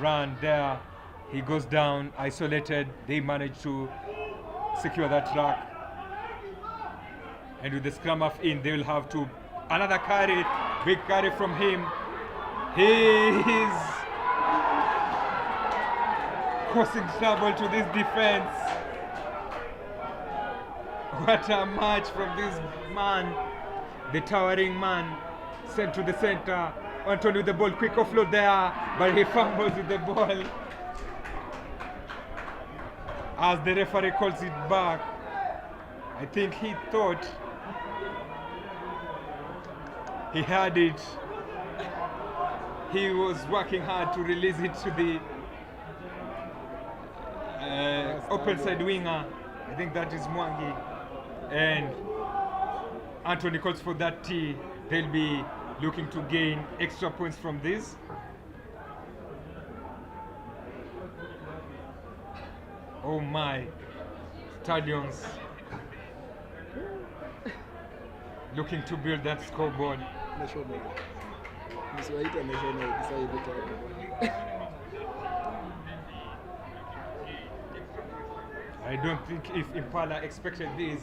Speaker 1: run there. He goes down, isolated. They manage to secure that track. And with the scrum half in, they will have to another carry, big carry from him. He is causing trouble to this defense. What a match from this man, the towering man, sent to the center. Anthony with the ball, quick offload there, but he fumbles with the ball as the referee calls it back. I think he thought he had it. He was working hard to release it to the open side winger. I think that is Mwangi. And Anthony calls for that tee. They'll be looking to gain extra points from this. Oh my, Stallions looking to build that scoreboard.
Speaker 2: National. This is international. This is how
Speaker 1: I don't think if Impala expected this.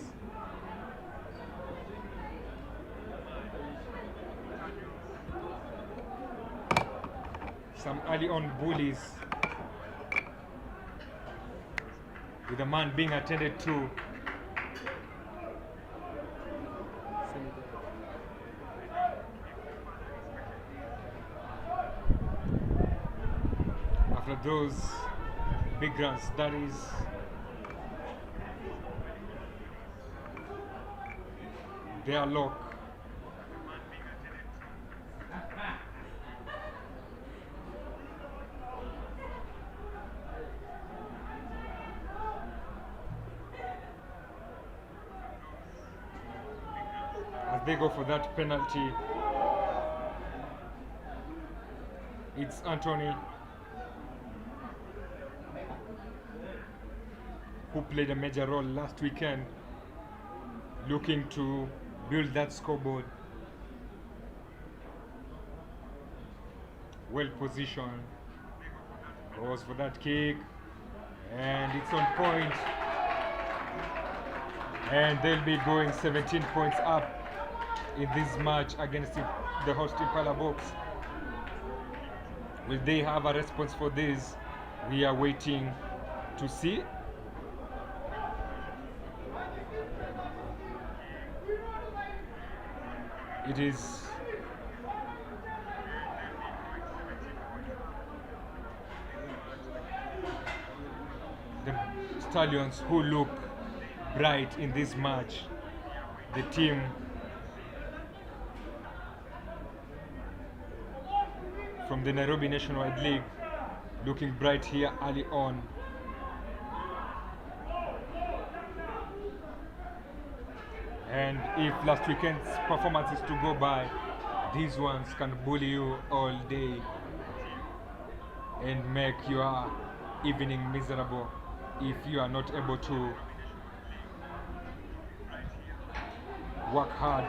Speaker 1: Some early on bullies with a man being attended to. After those big runs, that is their lock. they go for that penalty. It's Anthony who played a major role last weekend, looking to build that scoreboard. Well positioned, goes for that kick, and it's on point. And they'll be going 17 points up in this match against the host Impala Box. Will they have a response for this? We are waiting to see. It is the Stallions who look bright in this match. The team from the Nairobi Nationwide League looking bright here early on. And if last weekend's performance is to go by, these ones can bully you all day and make your evening miserable if you are not able to work hard.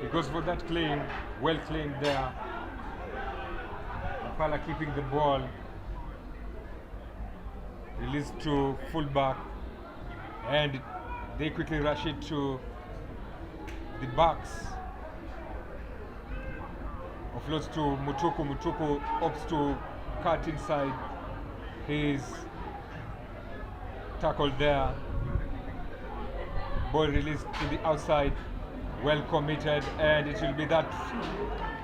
Speaker 1: Because for that claim, well claimed there, Impala keeping the ball, released to fullback, and they quickly rush it to the backs. Offloads to Mutuku. Mutuku opts to cut inside. He's tackled there. Ball released to the outside. Well committed, and it will be that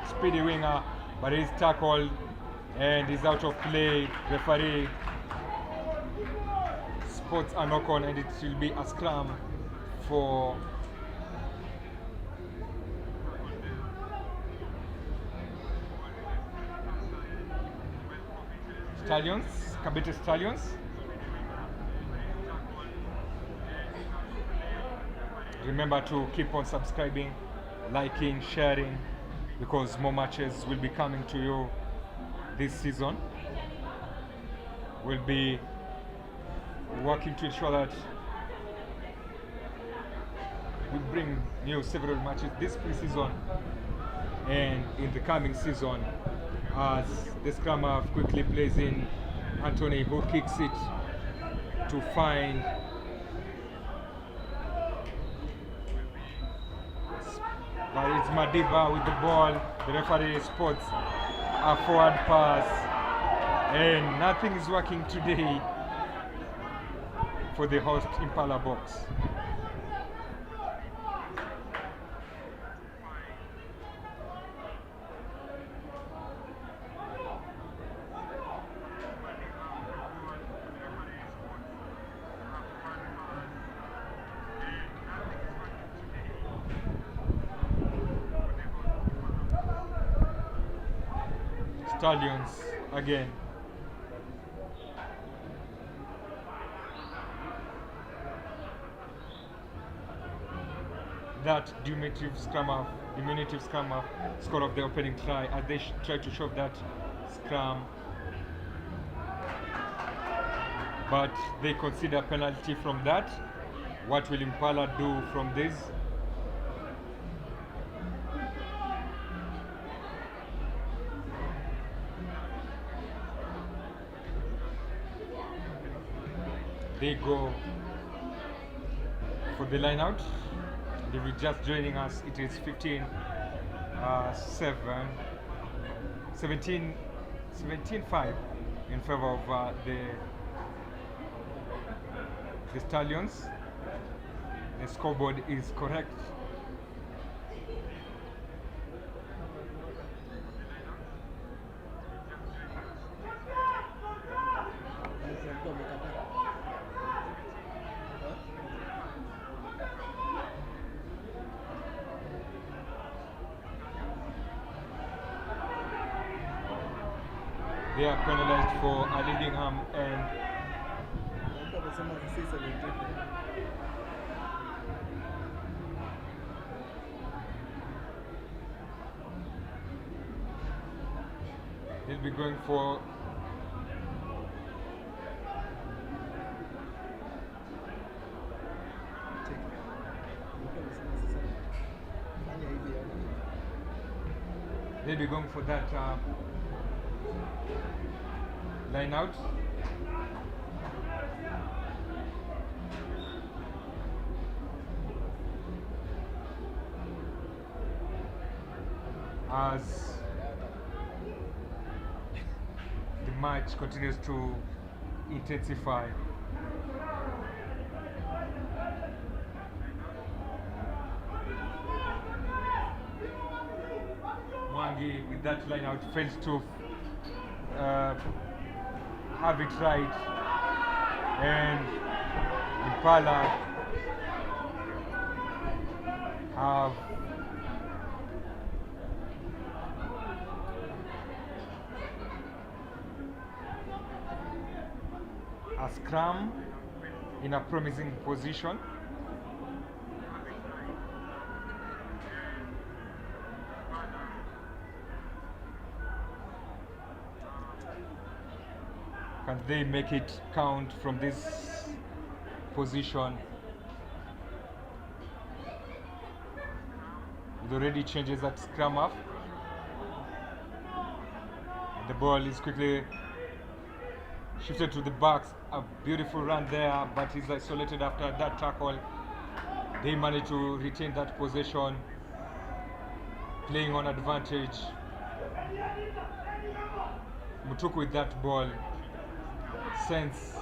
Speaker 1: speedy winger, but he's tackled and he's out of play. Referee spots a knock on, and it will be a scrum for Stallions, Kabete Stallions. Remember to keep on subscribing, liking, sharing, because more matches will be coming to you this season. We'll be working to ensure that we bring you several matches this pre-season and in the coming season, as the scrum half quickly plays in Anthony, who kicks it to find but it's Madiba with the ball. The referee spots a forward pass, and nothing is working today for the host Impala Box. Stallions again. That diminutive scrum score of the opening try, as they try to shove that scrum, but they consider penalty from that. What will Impala do from this? They go for the line out. If you're just joining us, it is 17-5 in favor of the Stallions. The scoreboard is correct. They are penalized for a leading arm, and be going for
Speaker 2: Check. Nilikuwa nasema sasa fanya hivi ama hivi.
Speaker 1: they'll be going for that line out. As the match continues to intensify. Mwangi with that line out fails to have it right, and Impala have a scrum in a promising position. Can they make it count from this position? It already changes at scrum half. The ball is quickly shifted to the backs. A beautiful run there, but he's isolated after that tackle. They managed to retain that possession, playing on advantage. Mutuku with that ball sends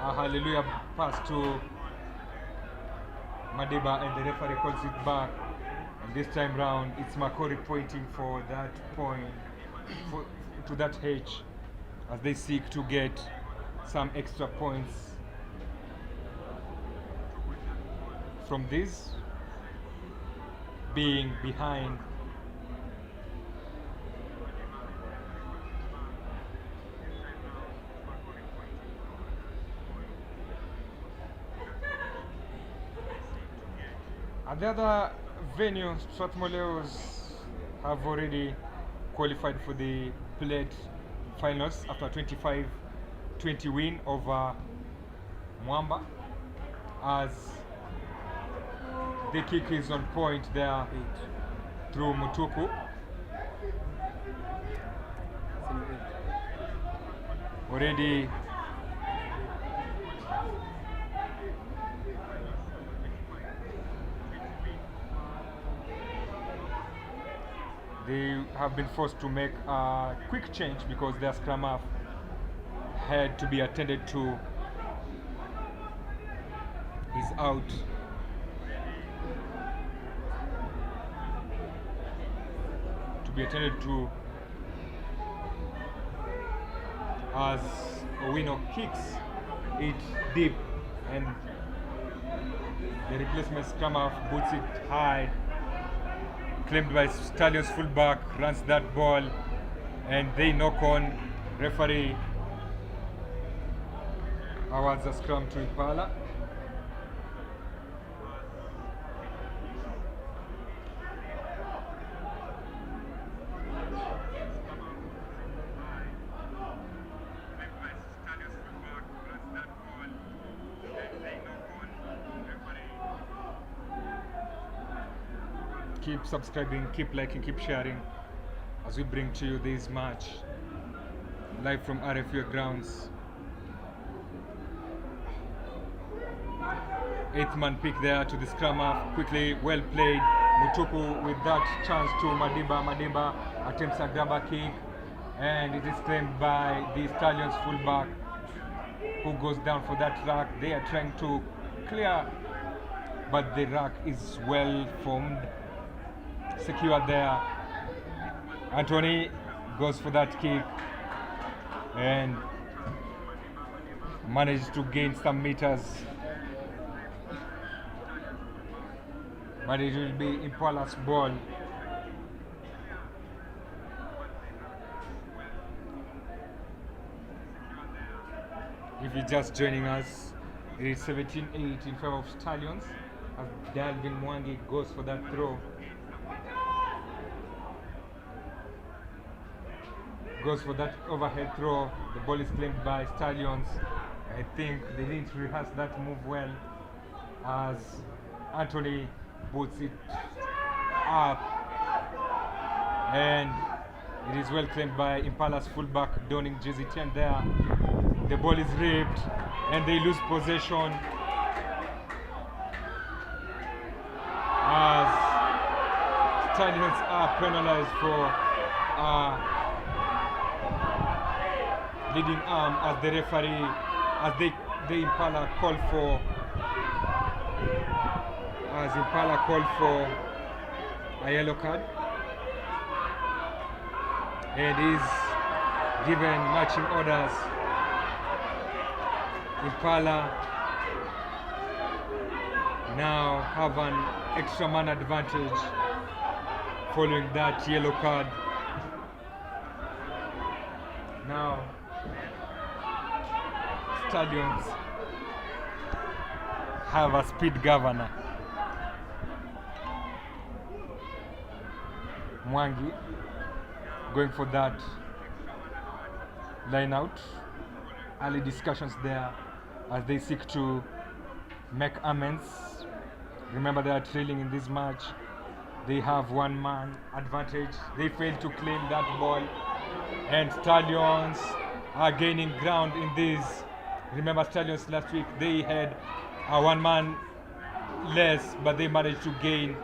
Speaker 1: a hallelujah pass to Madiba, and the referee calls it back. And this time round, it's Makori pointing for that point, to that H, as they seek to get some extra points from this, being behind. At the other venue, Strathmoleos have already qualified for the plate finals after 25-20 win over Mwamba, as the kick is on point there through Mutuku. Already they have been forced to make a quick change because their scrum half had to be attended to. He's out. To be attended to, as Owino kicks it deep, and the replacement scrum half boots it high. Claimed by Stallions fullback, runs that ball, and they knock on. Referee awards a scrum to Impala. Keep subscribing, keep liking, keep sharing as we bring to you this match live from RFU grounds. 8th man pick there to the scrum half, quickly, well played. Mutuku with that chance to Madiba. Madiba attempts a grabber kick, and it is claimed by the Stallions fullback, who goes down for that rack. They are trying to clear, but the rack is well formed, secure there. Anthony goes for that kick and manages to gain some meters, but it will be Impala's ball. If you're just joining us, it is 17-8 in favor of Stallions, as Dalvin Mwangi goes for that throw. goes for that overhead throw. The ball is claimed by Stallions. I think they didn't rehearse that move well, as Anthony puts it up, and it is well claimed by Impala's fullback donning jersey 10 there. The ball is ripped and they lose possession as Stallions are penalized for leading arm, as the referee, as the Impala call for a yellow card, and is given matching orders. Impala now have an extra man advantage following that yellow card. Now Stallions have a speed governor. Mwangi going for that line out. Early discussions there as they seek to make amends. Remember, they are trailing in this match. They have one man advantage. They failed to claim that ball, and Stallions are gaining ground in this. Remember, Stallions last week, they had a one man less, but they managed to gain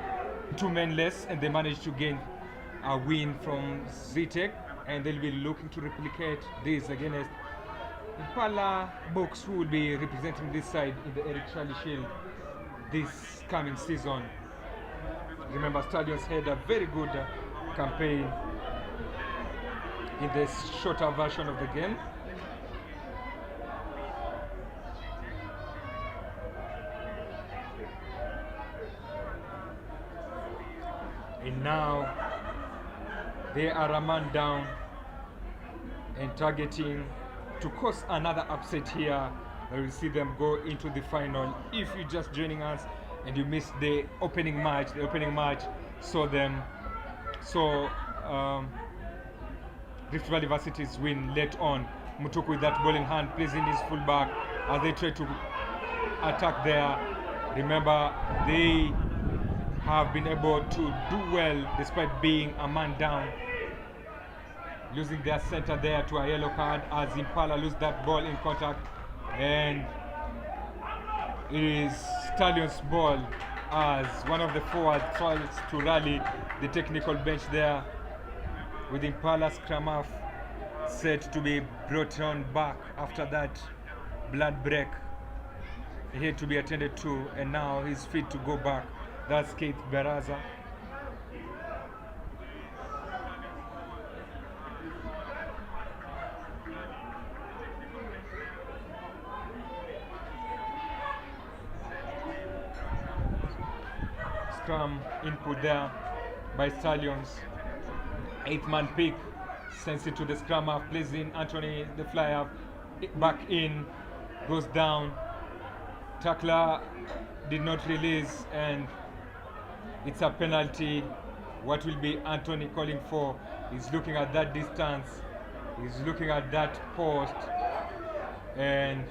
Speaker 1: two men less, and they managed to gain a win from Zitek, and they'll be looking to replicate this against Impala Box, who will be representing this side in the Eric Charlie Shield this coming season. Remember, Stallions had a very good campaign in the shorter version of the game. And now they are a man down and targeting to cause another upset here. I will see them go into the final. If you're just joining us and you missed the opening match saw Rift Valley Varsities win late on. Mutuku with that ball in hand, placing his fullback as they try to attack there. Remember, they have been able to do well despite being a man down, losing their center there to a yellow card as Impala lose that ball in contact, and it is Stallions' ball as one of the forwards tries to rally the technical bench there, with Impala scrum half set to be brought on back after that blood break. He had to be attended to, and now he's fit to go back. That's Keith Beraza. Scrum input there by Stallions. 8-man pick sends it to the scrum half, plays in Anthony, the flyer back in, goes down. Tackler did not release, and it's a penalty. What will be Anthony calling for? He's looking at that distance, he's looking at that post, and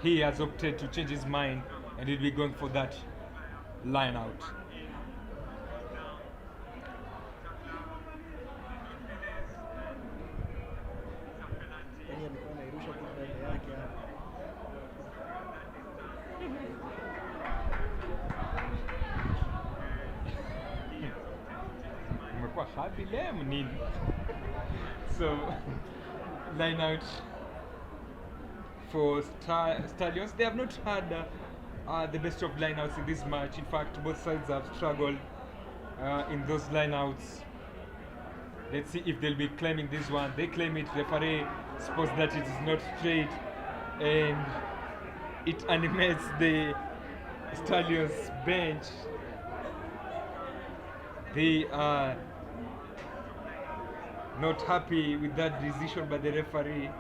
Speaker 1: he has opted to change his mind, and he'll be going for that line out.
Speaker 2: Yaani alikuwa anairusha tu mbele yake hapo.
Speaker 1: Umekuwa happy leo nini? So line out for Stallions. They have not had the best of lineouts in this match. In fact, both sides have struggled in those lineouts. Let's see if they'll be claiming this one. They claim it. Referee supposed that it is not straight, and it animates the Stallions bench. They are not happy with that decision by the referee.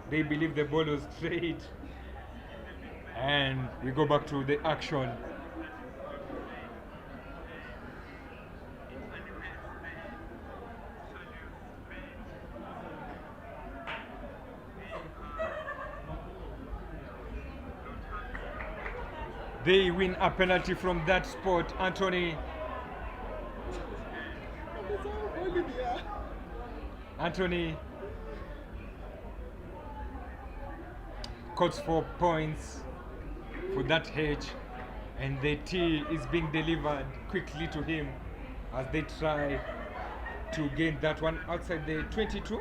Speaker 1: They believe the ball was straight, and we go back to the action. They win a penalty from that spot. Anthony calls for points for that hedge, and the tee is being delivered quickly to him as they try to gain that one outside the 22,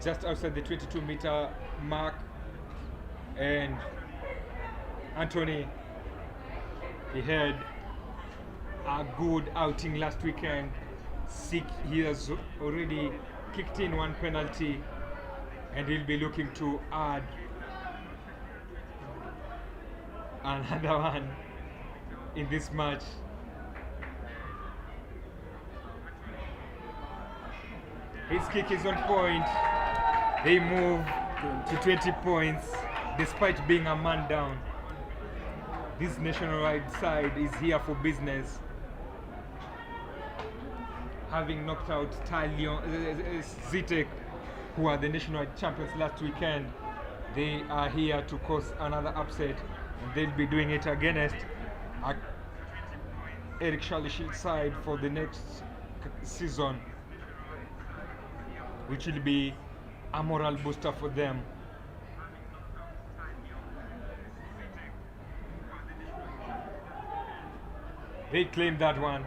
Speaker 1: just outside the 22-meter mark. And Anthony, he had a good outing last weekend. He has already kicked in one penalty, and he'll be looking to add another one in this match. His kick is on point. They move to 20 points despite being a man down. This nationwide side is here for business. Having knocked out Zitek, who are the nationwide champions last weekend, they are here to cause another upset, and they'll be doing it against Eric Shalish's side for the next season, which will be a moral booster for them. They claim that one.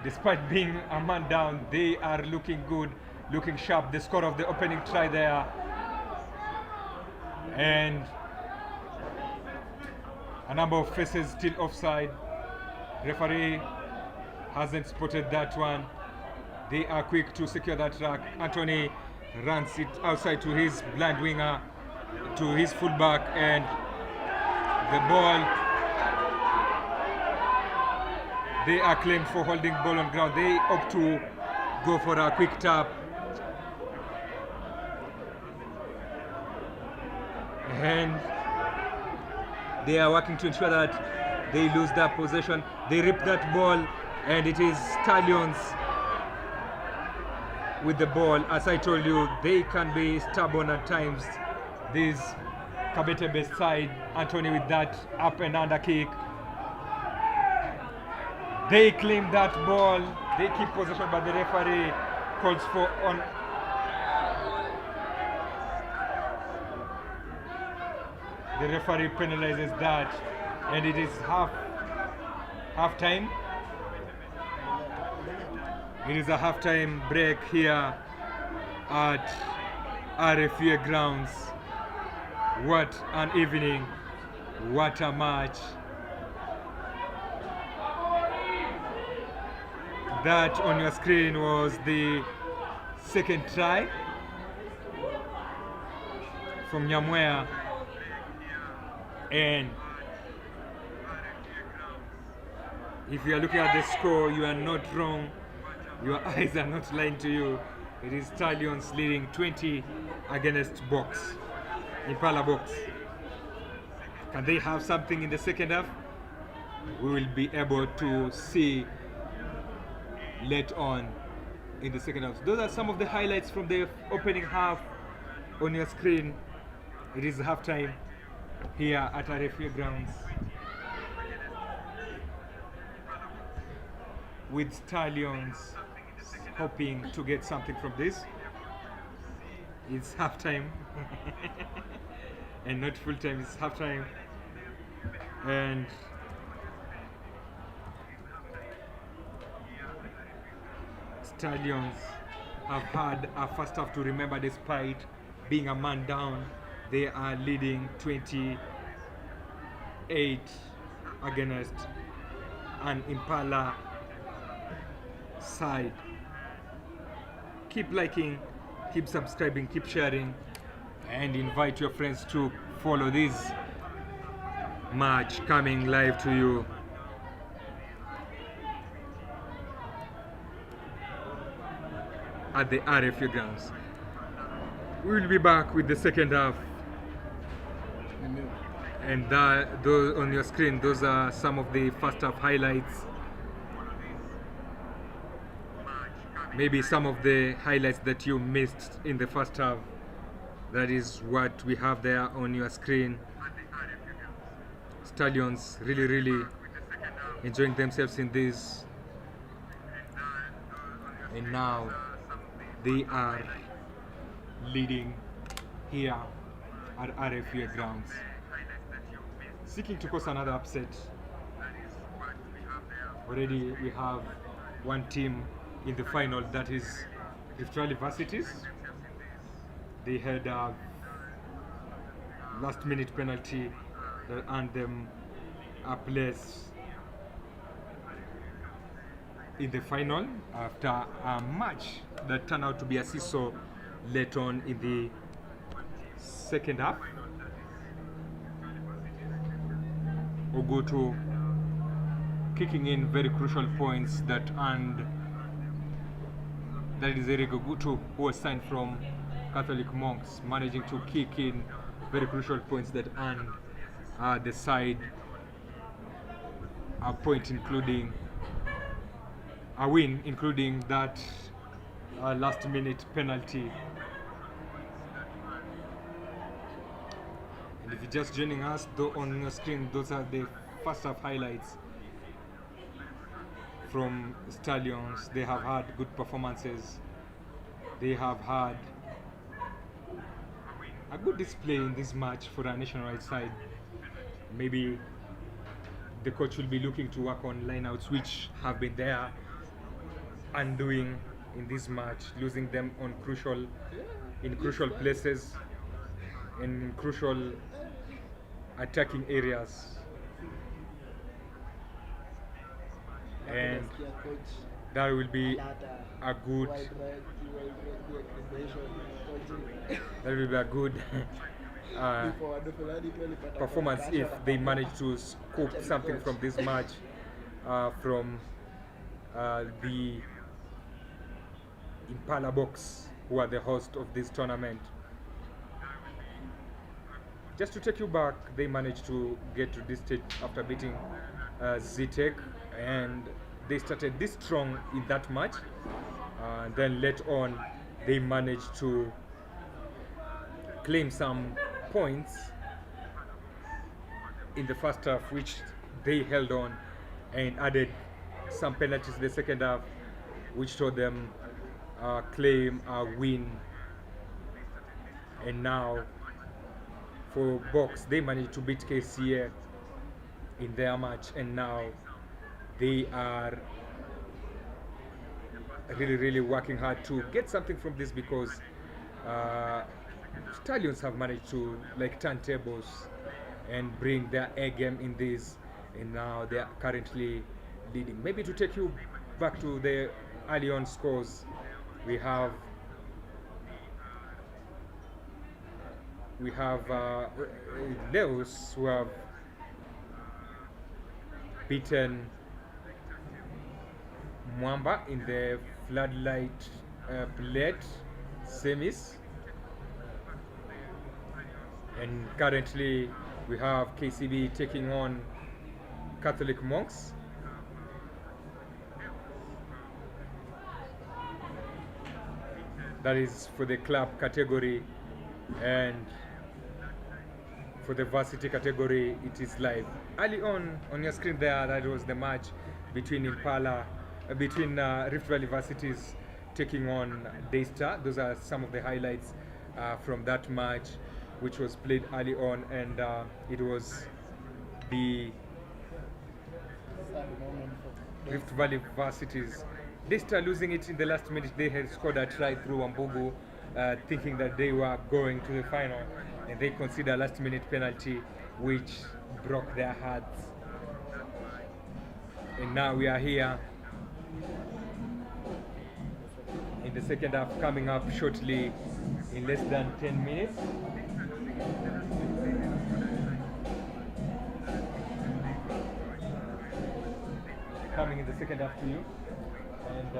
Speaker 1: Despite being a man down, they are looking good, looking sharp. The score of the opening try there. And a number of faces still offside. Referee hasn't spotted that one. They are quick to secure that track. Anthony runs it outside to his blind winger, to his fullback, and the ball. They are claimed for holding ball on ground. They opt to go for a quick tap. And they are working to ensure that they lose that possession. They rip that ball, and it is Stallions with the ball. As I told you, they can be stubborn at times. This Kabete side, Anthony with that up and under kick. They claim that ball. They keep possession, but the referee calls for on. The referee penalizes that, and it is half time. It is a halftime break here at RFA grounds. What an evening! What a match! That on your screen was the second try from Nyamwea, and if you are looking at the score, you are not wrong. Your eyes are not lying to you. It is Stallions leading 20 against box, Impala box. Can they have something in the second half? We will be able to see later on in the second half. Those are some of the highlights from the opening half on your screen. It is halftime here at RFA grounds, with Stallions hoping to get something from this. It's halftime and not full time, it's halftime. And Stallions have had a first half to remember. Despite being a man down, they are leading 28 against an Impala side. Keep liking, keep subscribing, keep sharing, and invite your friends to follow this match coming live to you. At the RFA grounds. We will be back with the second half. And those on your screen, those are some of the first half highlights. Maybe some of the highlights that you missed in the first half. That is what we have there on your screen. Stallions really enjoying themselves in this, and now they are leading here at RFA grounds, seeking to cause another upset. Already we have one team in the final, that is Rift Valley Varsities. They had a last minute penalty that earned them a place in the final after a match that turned out to be a seesaw late on in the second half. Ogutu kicking in very crucial points that earned, that is Eric Ogutu, who was signed from Catholic Monks, managing to kick in very crucial points that earned the side a point, including a win, including that last minute penalty. And if you're just joining us, on your screen, those are the first half highlights from Stallions. They have had good performances. They have had a good display in this match for a nationwide side. Maybe the coach will be looking to work on lineouts which have been there and doing in this match, losing them on crucial places, in crucial attacking areas. And that will be a good performance if they manage to scoop something from this match, from the Impala Box, who are the host of this tournament. Just to take you back, they managed to get to this stage after beating Zitek, and they started this strong in that match. Then later on, they managed to claim some points in the first half, which they held on and added some penalties in the second half, which saw them claim a win. And now for Box, they managed to beat KCA in their match, and now they are really working hard to get something from this, because Stallions have managed to turn tables and bring their A game in this, and now they are currently leading. Maybe to take you back to the early on scores, we have Leos, who have beaten Mwamba in the Floodlit plate semis, and currently we have KCB taking on Catholic Monks. That is for the club category, and for the varsity category it is live. Early on your screen there, that was the match between Rift Valley Varsities taking on Daystar. Those are some of the highlights from that match, which was played early on, and it was the Rift Valley Varsities. Daystar losing it in the last minute. They had scored a try through Wambugu, thinking that they were going to the final, and they considered a last minute penalty which broke their hearts. And now we are here in the second half, coming up shortly in less than 10 minutes. Coming in the second half to you, and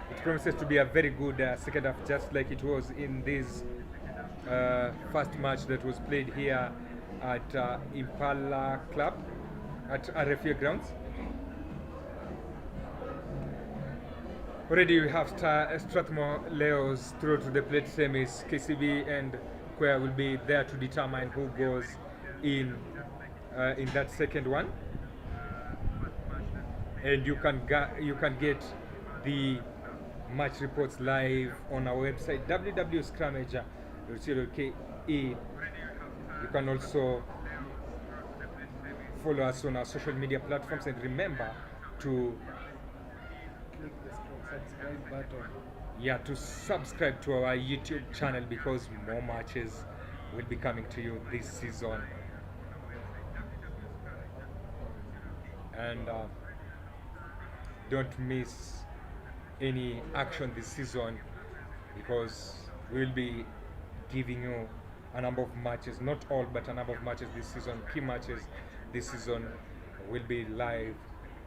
Speaker 1: it promises to be a very good second half, just like it was in this first match that was played here at Impala Club at RFA grounds. Already we have Strathmore Leos through to the plate semis. KCB and Square will be there to determine who goes in that second one, and you can get the match reports live on our website www.scramager.co.ke. You can also follow us on our social media platforms, and remember to
Speaker 2: Click the subscribe button.
Speaker 1: to subscribe to our YouTube channel, because more matches will be coming to you this season. And don't miss any action this season, because we'll be giving you a number of matches, not all, but a number of matches this season. Key matches this season will be live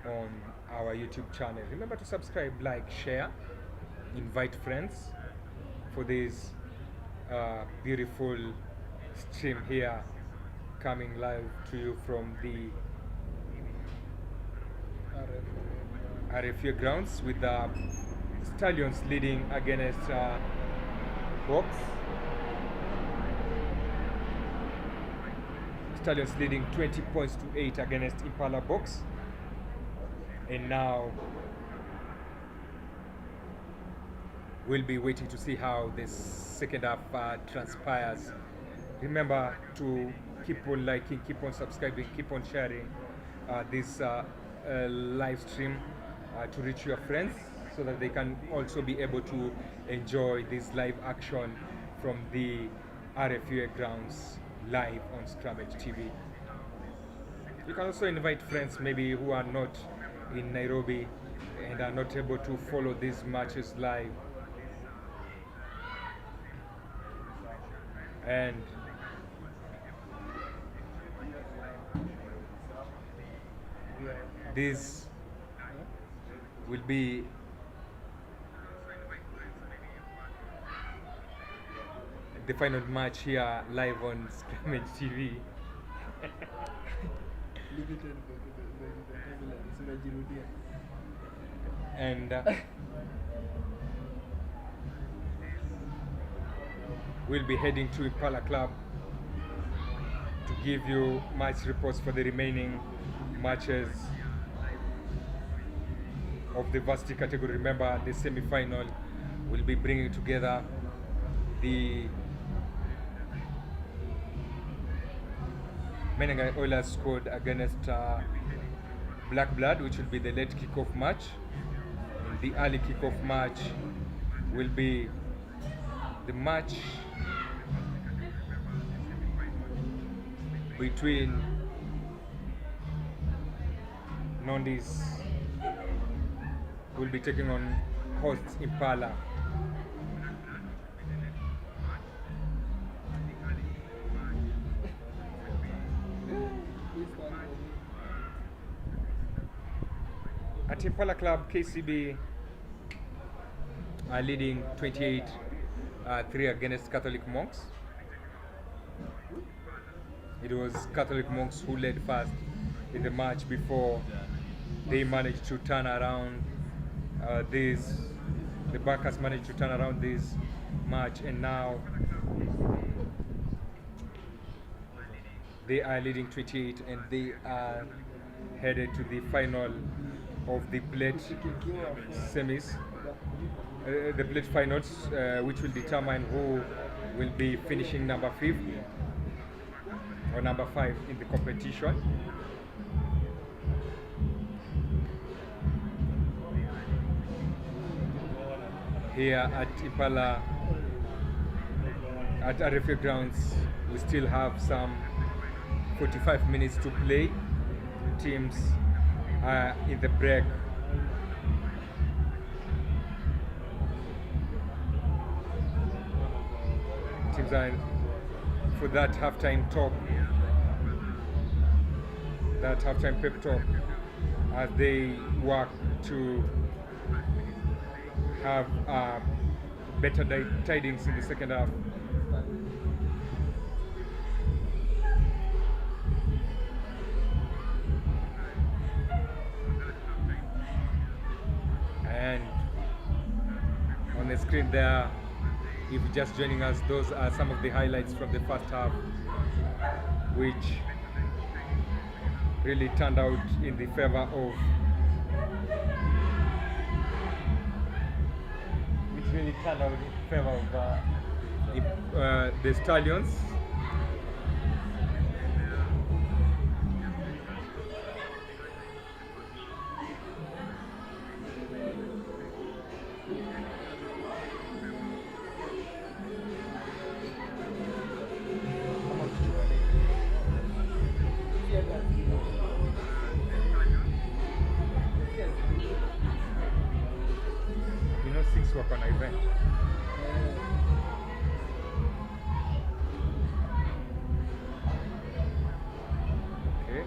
Speaker 1: on our YouTube channel. Remember to subscribe, like, share, invite friends for this beautiful stream here, coming live to you from the RFA grounds, with the Stallions leading against Box. Stallions leading 20 points to 8 against Impala Box. And now we'll be waiting to see how this second half transpires. Remember to keep on liking, keep on subscribing, keep on sharing this live stream to reach your friends, so that they can also be able to enjoy this live action from the RFUA grounds live on Scrummage TV. You can also invite friends maybe who are not in Nairobi and are not able to follow these matches live. And this will be the final match here live on Scrummage TV.
Speaker 2: Limited vocabulary. Simajirudia.
Speaker 1: And we'll be heading to Impala Club to give you match reports for the remaining matches of the varsity category. Remember, the semi-final will be bringing together the Menengai Oilers squad against Black Blood, which will be the late kickoff match. The early kickoff match will be the match between Nondis, will be taking on hosts Impala. At Impala Club, KCB are leading 28-3 against Catholic Monks. It was Catholic Monks who led first in the match before they managed to turn around the backers managed to turn around this match, and now they are leading 28, and they are headed to the final of the plate semis, the plate finals, which will determine who will be finishing number 5 or number 5 in the competition. Here at Impala, at RFA grounds, we still have some 45 minutes to play. Teams are in the break. Teams are for that halftime talk, that halftime pep talk, as they work to have better tidings in the second half. And on the screen there, if you're just joining us, those are some of the highlights from the first half, which really turned out in the favor of the Stallions. You know, 6 work on an event. Okay.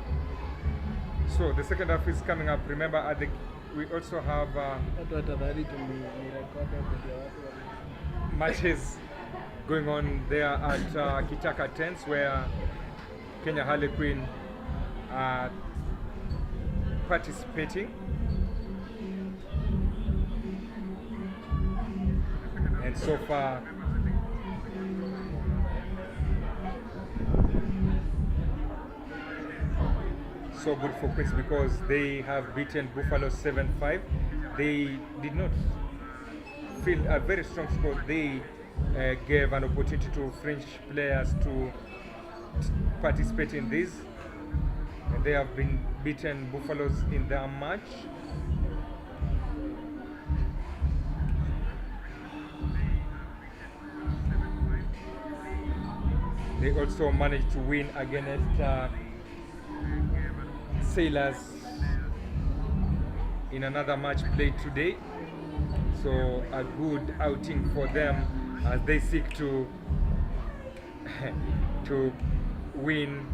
Speaker 1: So the second half is coming up. Remember, we also have
Speaker 2: Watu watadhani tulirekodi video watu
Speaker 1: matches going on there at Kitaka Tents, where Kenya Harlequin are participating. And so far, so good for Queens because they have beaten Buffalo 7-5. They did not feel a very strong score. They gave an opportunity to French players to participate in this. And they have been beaten Buffaloes in their match. They also managed to win against Sailors in another match played today. So a good outing for them as they seek to to win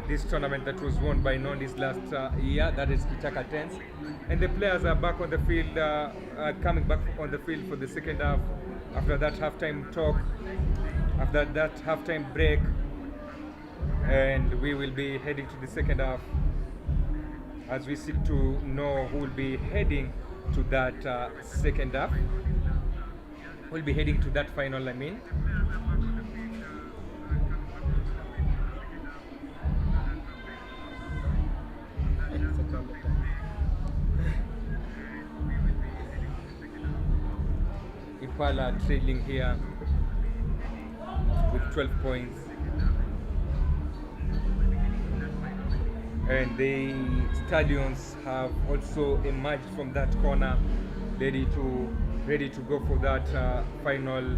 Speaker 1: this tournament that was won by Nondis last year, that is Kitaka Tents. And the players are back on the field, coming back on the field for the second half after that halftime talk, after that halftime break. And we will be heading to the second half as we seek to know who will be heading to that second half. We'll be heading to that final, I mean. Impala trailing here with 12 points. And the Stallions have also emerged from that corner, ready to go for that final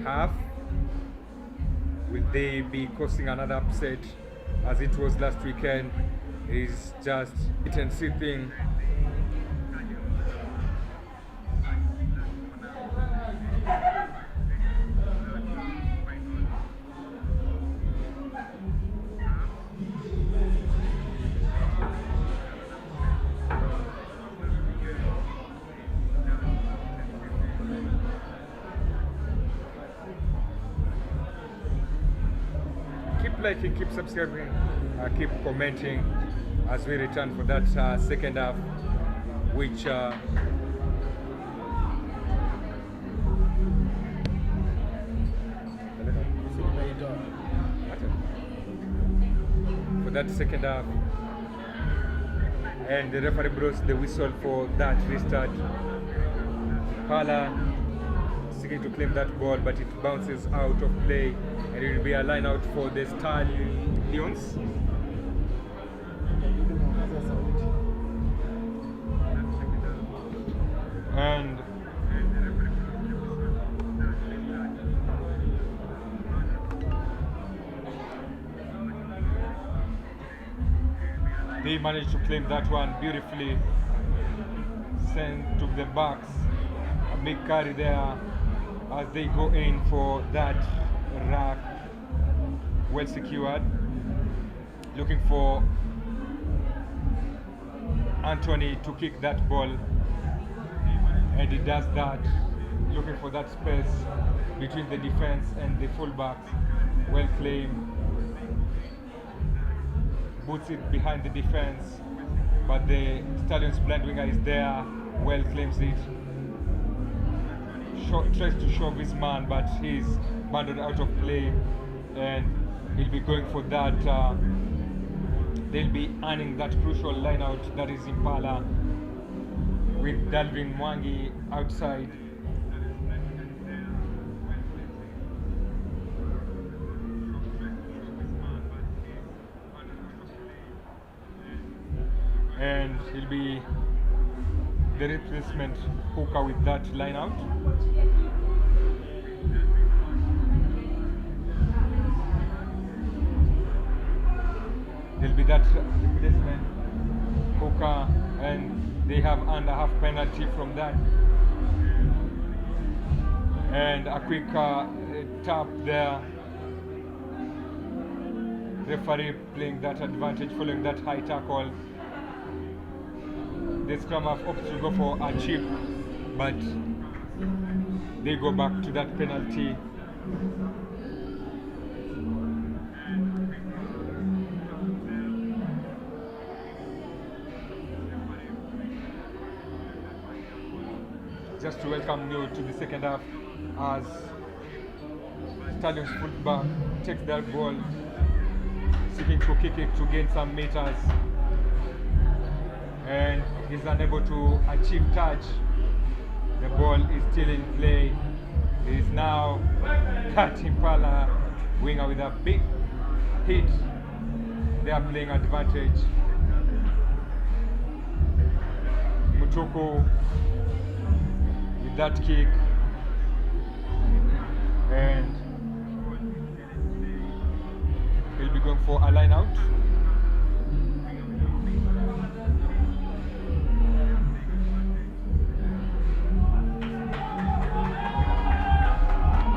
Speaker 1: half. Will they be causing another upset as it was last weekend? It is just it and see thing. Keep liking, keep subscribing, keep commenting as we return for that second half, which for that second half, and the referee blows the whistle for that restart. Impala seeking to claim that ball, but it bounces out of play, and it will be a line out for the Stallions. And they managed to claim that one beautifully, sent to the backs. A big carry there as they go in for that rack, well secured, looking for Anthony to kick that ball, and he does that, looking for that space between the defense and the fullbacks. Well claimed, boots it behind the defense, but the Stallions blind winger is there, well claims it. tries to shove his man, but he's banded out of play, and he'll be going for that. They'll be earning that crucial line out, that is Impala, with Dalvin Mwangi outside. And he'll be the replacement hooker with that line out. There'll be that replacement hooker, and they have earned a half penalty from that. And a quick tap there. Referee playing that advantage following that high tackle. The scrum have opted to go for a chip, but they go back to that penalty. Just to welcome you to the second half, as Stallions fullback takes that ball, seeking to kick it to gain some meters, and is unable to achieve touch. The ball is still in play. It is now Kat Impala, winger, with a big hit. They are playing advantage. Mutuku with that kick, and he'll be going for a line out.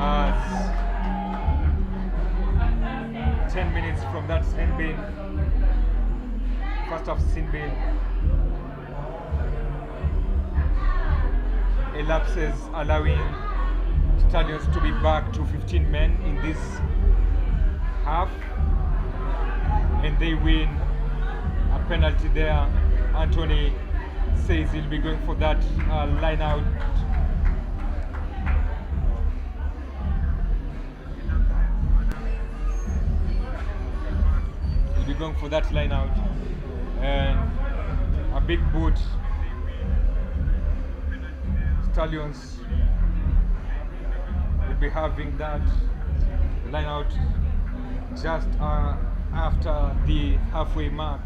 Speaker 1: As 10 minutes from that sin bin, first half sin bin, elapses, allowing Stallions to be back to 15 men in this half, and they win. A penalty there. Anthony says he'll be going for that line out. He'll be going for that line out, and a big boot. Stallions will be having that line out just after the halfway mark.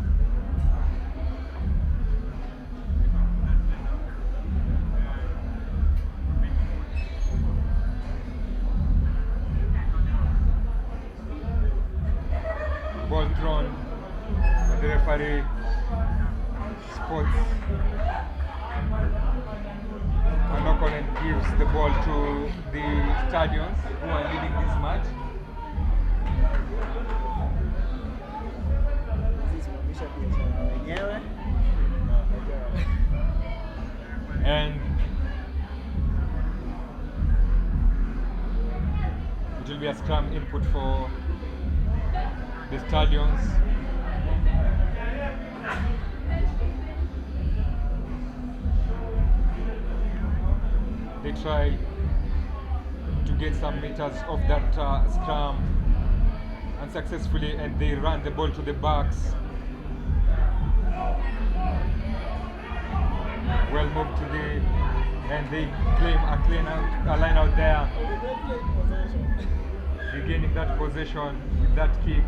Speaker 1: Ball drawn, but the referee spots a knock-on and gives the ball to the Stallions, who are leading this match.
Speaker 2: Zisimamisha biashara wenyewe.
Speaker 1: And it will be a scrum input for the Stallions. They try to get some meters off that scrum unsuccessfully, and they run the ball to the backs. Well moved to the, and they claim a line out there, regaining that possession with that kick.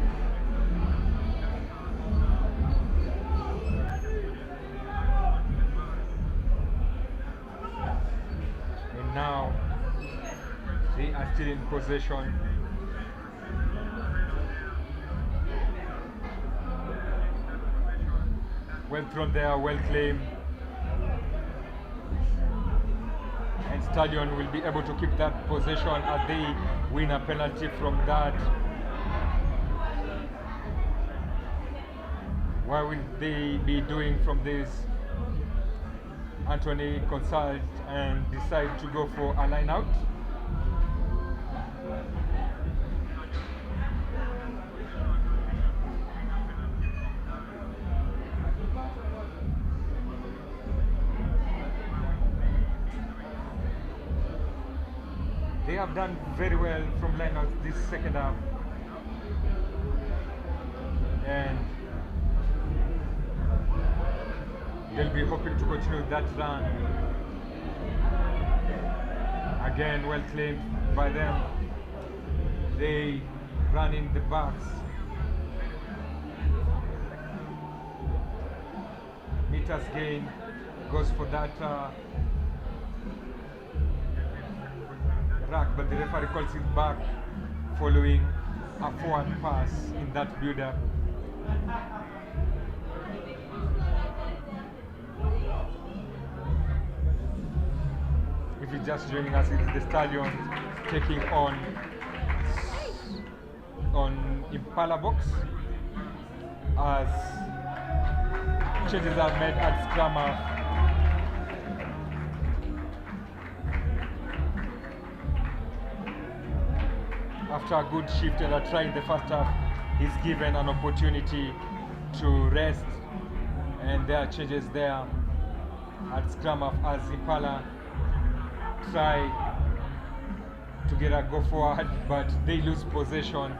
Speaker 1: And now they are still in possession. Well thrown there, well claimed. And Stallion will be able to keep that possession as they win a penalty from that. What will they be doing from this? Anthony consults and decide to go for a line out. They have done very well from lineouts this second half. And they'll be hoping to continue that run. Again, well claimed by them. They run in the backs. Meters gain goes for that rack, but the referee calls it back following a forward pass in that build-up. If you're just joining us, it is the Stallions taking on Impala box as changes are made at scrum half. After a good shift and a try in the first half, he's given an opportunity to rest, and there are changes there at scrum half as Impala try to get a go forward, but they lose possession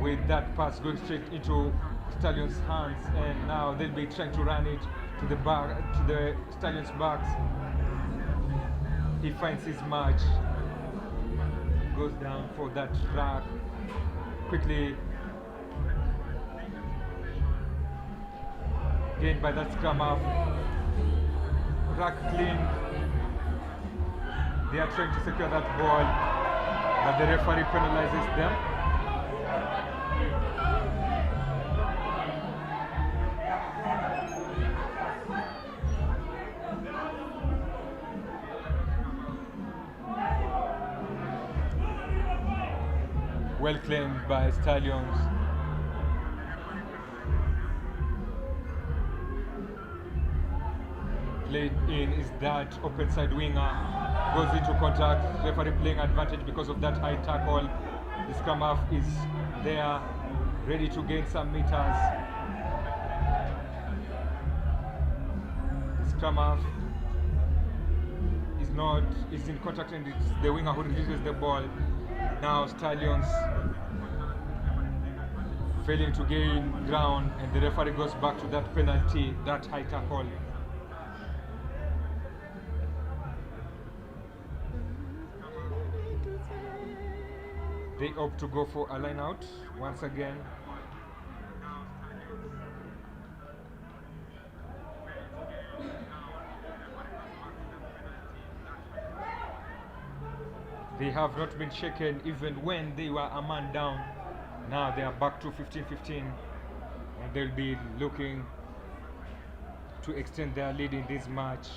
Speaker 1: with that pass going straight into Stallions' hands, and now they'll be trying to run it to the Stallions' backs. He finds his match, goes down for that track quickly, gained by that scrum half. Rack clean. They are trying to secure that ball, but the referee penalizes them. Well claimed by Stallions. Played in is that open side winger. Goes into contact. Referee playing advantage because of that high tackle. The scrum half is there, ready to gain some meters. The scrum half is in contact, and it's the winger who releases the ball. Now Stallions failing to gain ground, and the referee goes back to that penalty, that high tackle. They opt to go for a line out once again. They have not been shaken even when they were a man down. Now they are back to 15-15, and they'll be looking to extend their lead in this match.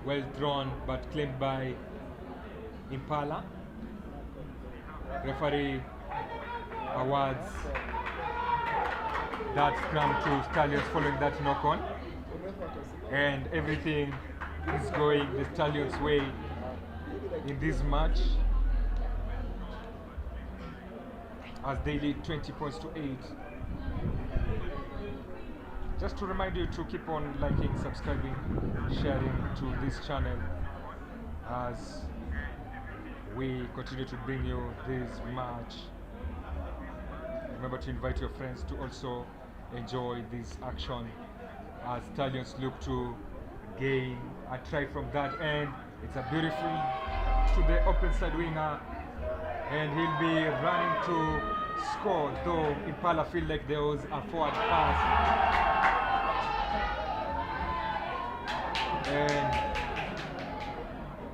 Speaker 1: Well drawn, but claimed by Impala. Referee awards that scrum to Stallions following that knock on, and everything is going the Stallions' way in this match as they lead 20 points to 8. Just to remind you to keep on liking, subscribing, sharing to this channel as we continue to bring you this match. Remember to invite your friends to also enjoy this action as Stallions look to gain a try from that end. It's a beautiful to the open side winger, and he'll be running to score, though Impala feel like there was a forward pass, and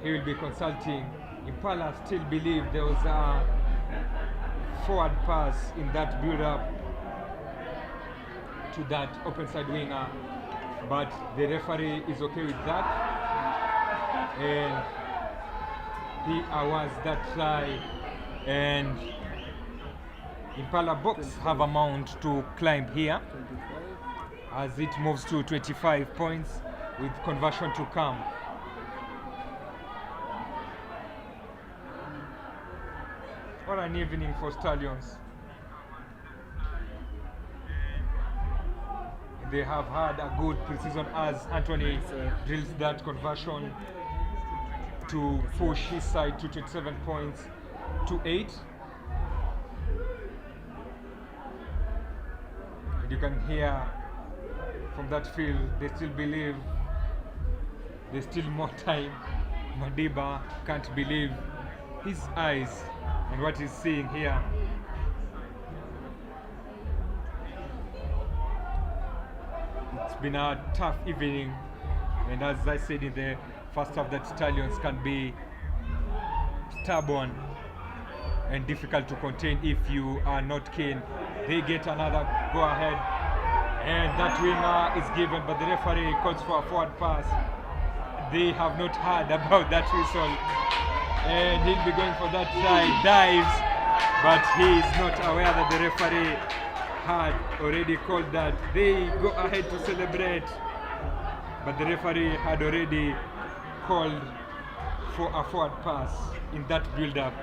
Speaker 1: he will be consulting. Impala still believe there was a forward pass in that build-up to that open side winger, but the referee is okay with that, and he awards that try, and Impala box have a mount to climb here as it moves to 25 points with conversion to come. What an evening for Stallions. They have had a good preseason as Anthony drills that conversion to push his side to 27 points to 8. And you can hear from that field, they still believe there's still more time. Madiba can't believe his eyes and what he's seeing here. It's been a tough evening, and as I said in the first half, that Stallions can be stubborn and difficult to contain if you are not keen. They get another go ahead, and that winger is given, but the referee calls for a forward pass. They have not heard about that whistle, and he'll be going for that side, dives, but he is not aware that the referee had already called that. They go ahead to celebrate, but the referee had already called for a forward pass in that build-up.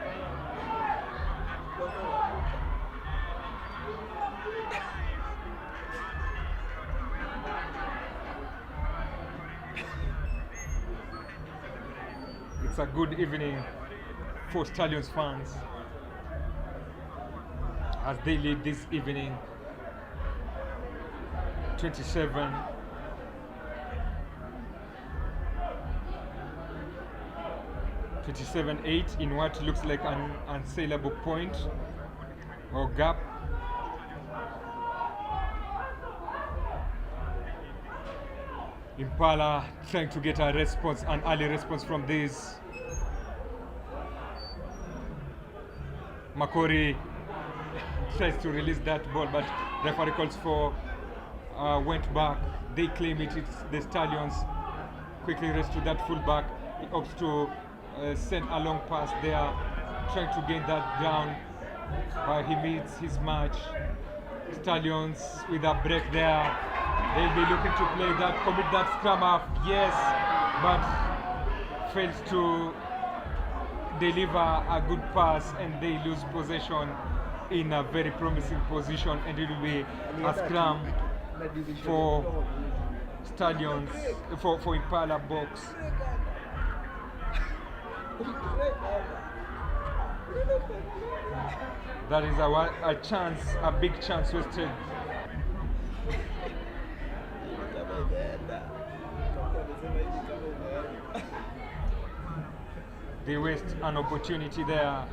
Speaker 1: It's a good evening for Stallions fans as they lead this evening 27 8 in what looks like an unsaleable point or gap. Impala trying to get a response, an early response from this. Makori tries to release that ball, but referee calls for went back. They claim it. It's the Stallions. Quickly race to that fullback. He opts to send a long pass there, trying to gain that ground, but he meets his match. Stallions with a break there. They'll be looking to play that, commit that scrum off, yes, but fails to deliver a good pass, and they lose possession in a very promising position, and it will be a scrum for Stallions, for Impala box. That is a chance, a big chance wasted. They waste an opportunity there.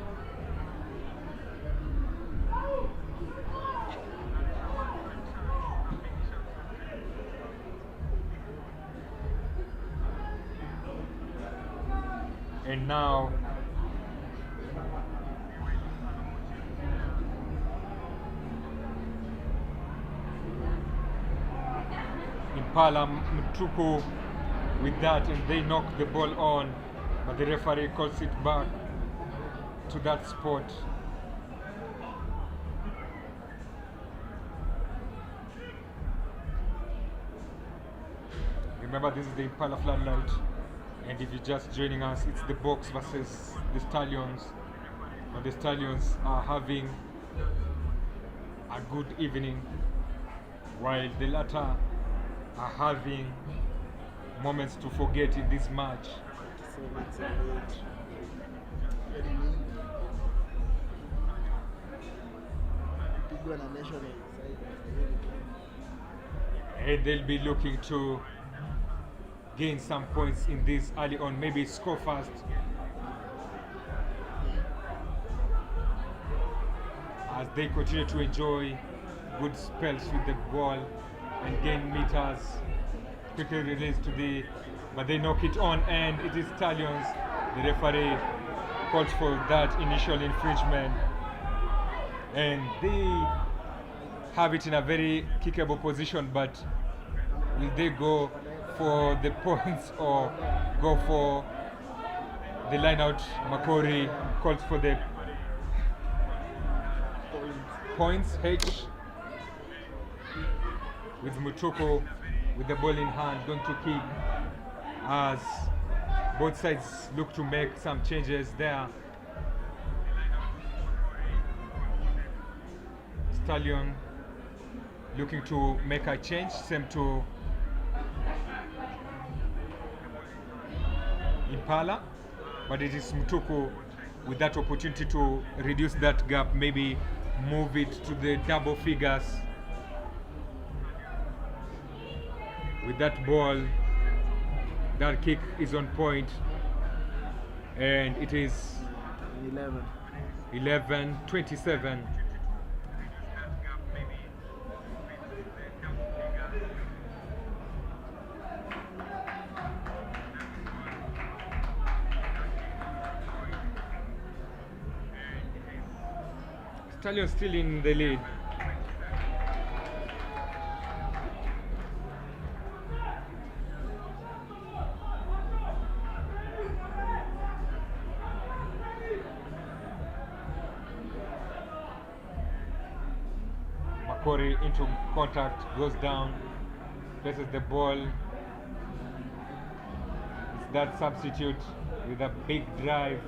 Speaker 1: And now Impala Mtuku with that, and they knock the ball on, but the referee calls it back to that spot. Remember, this is the Impala Floodlit, and if you're just joining us, it's the box versus the Stallions. But the Stallions are having a good evening, while the latter are having moments to forget in this match. And they'll be looking to gain some points in this early on, maybe score fast. As they continue to enjoy good spells with the ball and gain meters, quickly released to the, but they knock it on, and it is Stallions. The referee calls for that initial infringement, and they have it in a very kickable position, but will they go for the points or go for the line out? Makori calls for the points. H with Mutuku with the ball in hand, going to kick as both sides look to make some changes there. Stallion looking to make a change. Same to Impala, but it is Mutuku with that opportunity to reduce that gap, maybe move it to the double figures. With that ball, that kick is on point, and it is 11-27. Stallions still in the lead. Makori into contact, goes down, places the ball. It's that substitute with a big drive.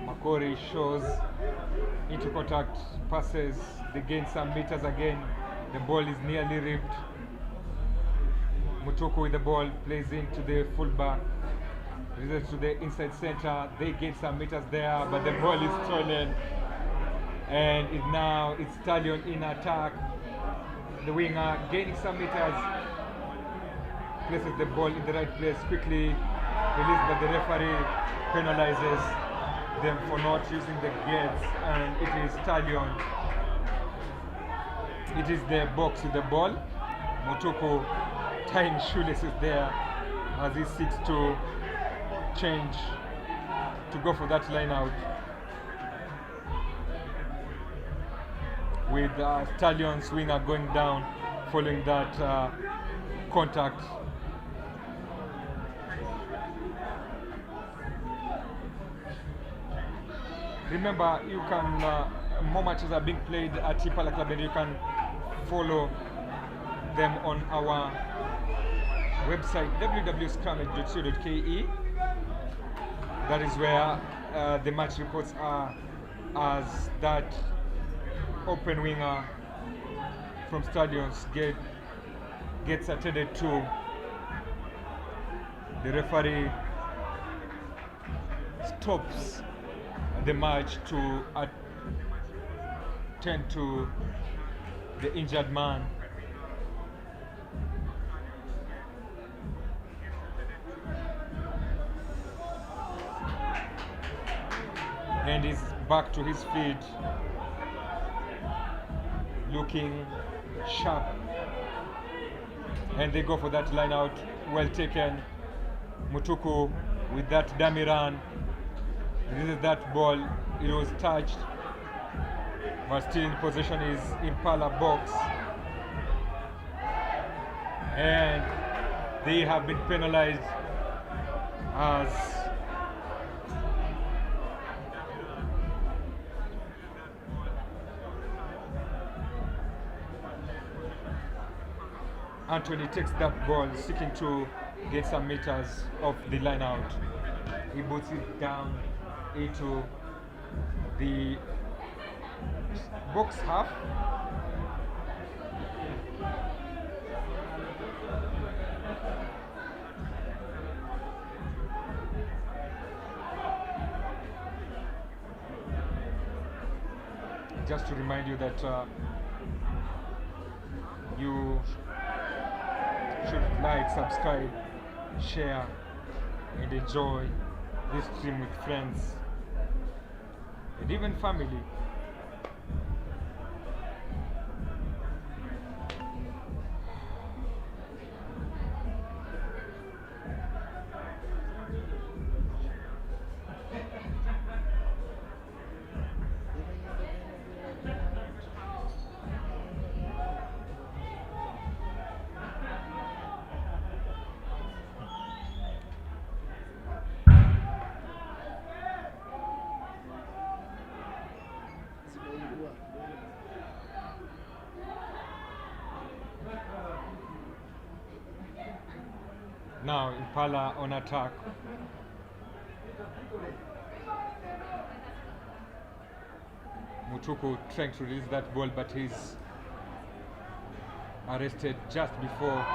Speaker 1: Makori shows into contact, passes, they gain some meters again. The ball is nearly ripped. Mutuku with the ball, plays into the fullback, releases to the inside center. They gain some meters there, but the ball is stolen. And it's Stallion in attack. The winger gaining some meters, places the ball in the right place quickly, released, but the referee penalizes them for not using the gates, and it is Stallion. It is the box with the ball. Mutuku tying shoelaces there as he seeks to change to go for that line out. With Stallions winger going down following that contact. Remember, you can more matches are being played at Impala Club, and you can follow them on our website www.scrummage.co.ke. That is where the match reports are, as that open winger from Stallions gets attended to. The referee stops the match to attend to the injured man. And he's back to his feet, looking sharp. And they go for that line out. Well taken. Mutuku with that dummy run. This is that ball. It was touched, but still in possession is Impala box. And they have been penalized as Anthony takes that ball, seeking to get some meters off the line out. He boots it down into the box half. Just to remind you that you should like, subscribe, share, and enjoy this stream with friends and even family. Now Impala on attack. Mutuku trying to release that ball, but he's arrested just before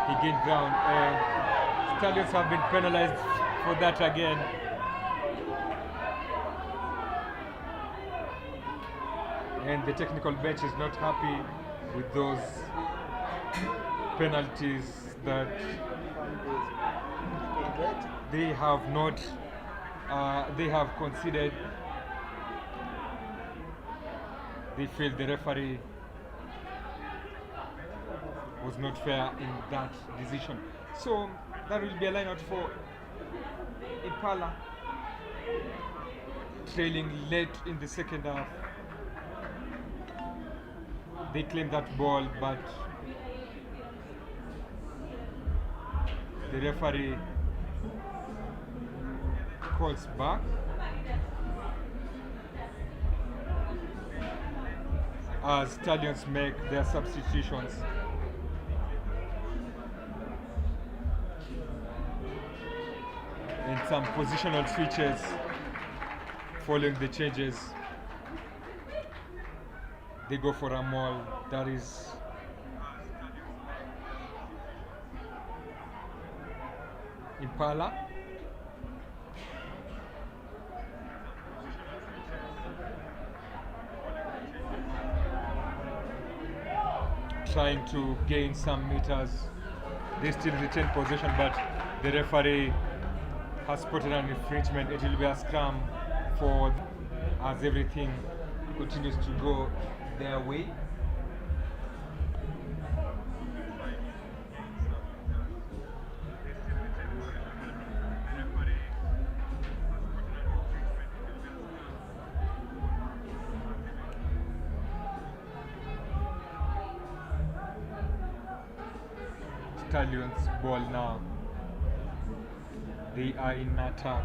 Speaker 1: he gained ground, and Stallions have been penalized for that again. And the technical bench is not happy with those penalties that they have not, they have conceded. They feel the referee was not fair in that decision. So that will be a line out for Impala, trailing late in the second half. They claim that ball, but the referee calls back. As Stallions make their substitutions. And some positional switches following the changes. They go for a maul that is Impala. Trying to gain some meters. They still retain possession, but the referee has spotted an infringement. It will be a scrum for as everything continues to go their way. Stallions ball now. They are in attack.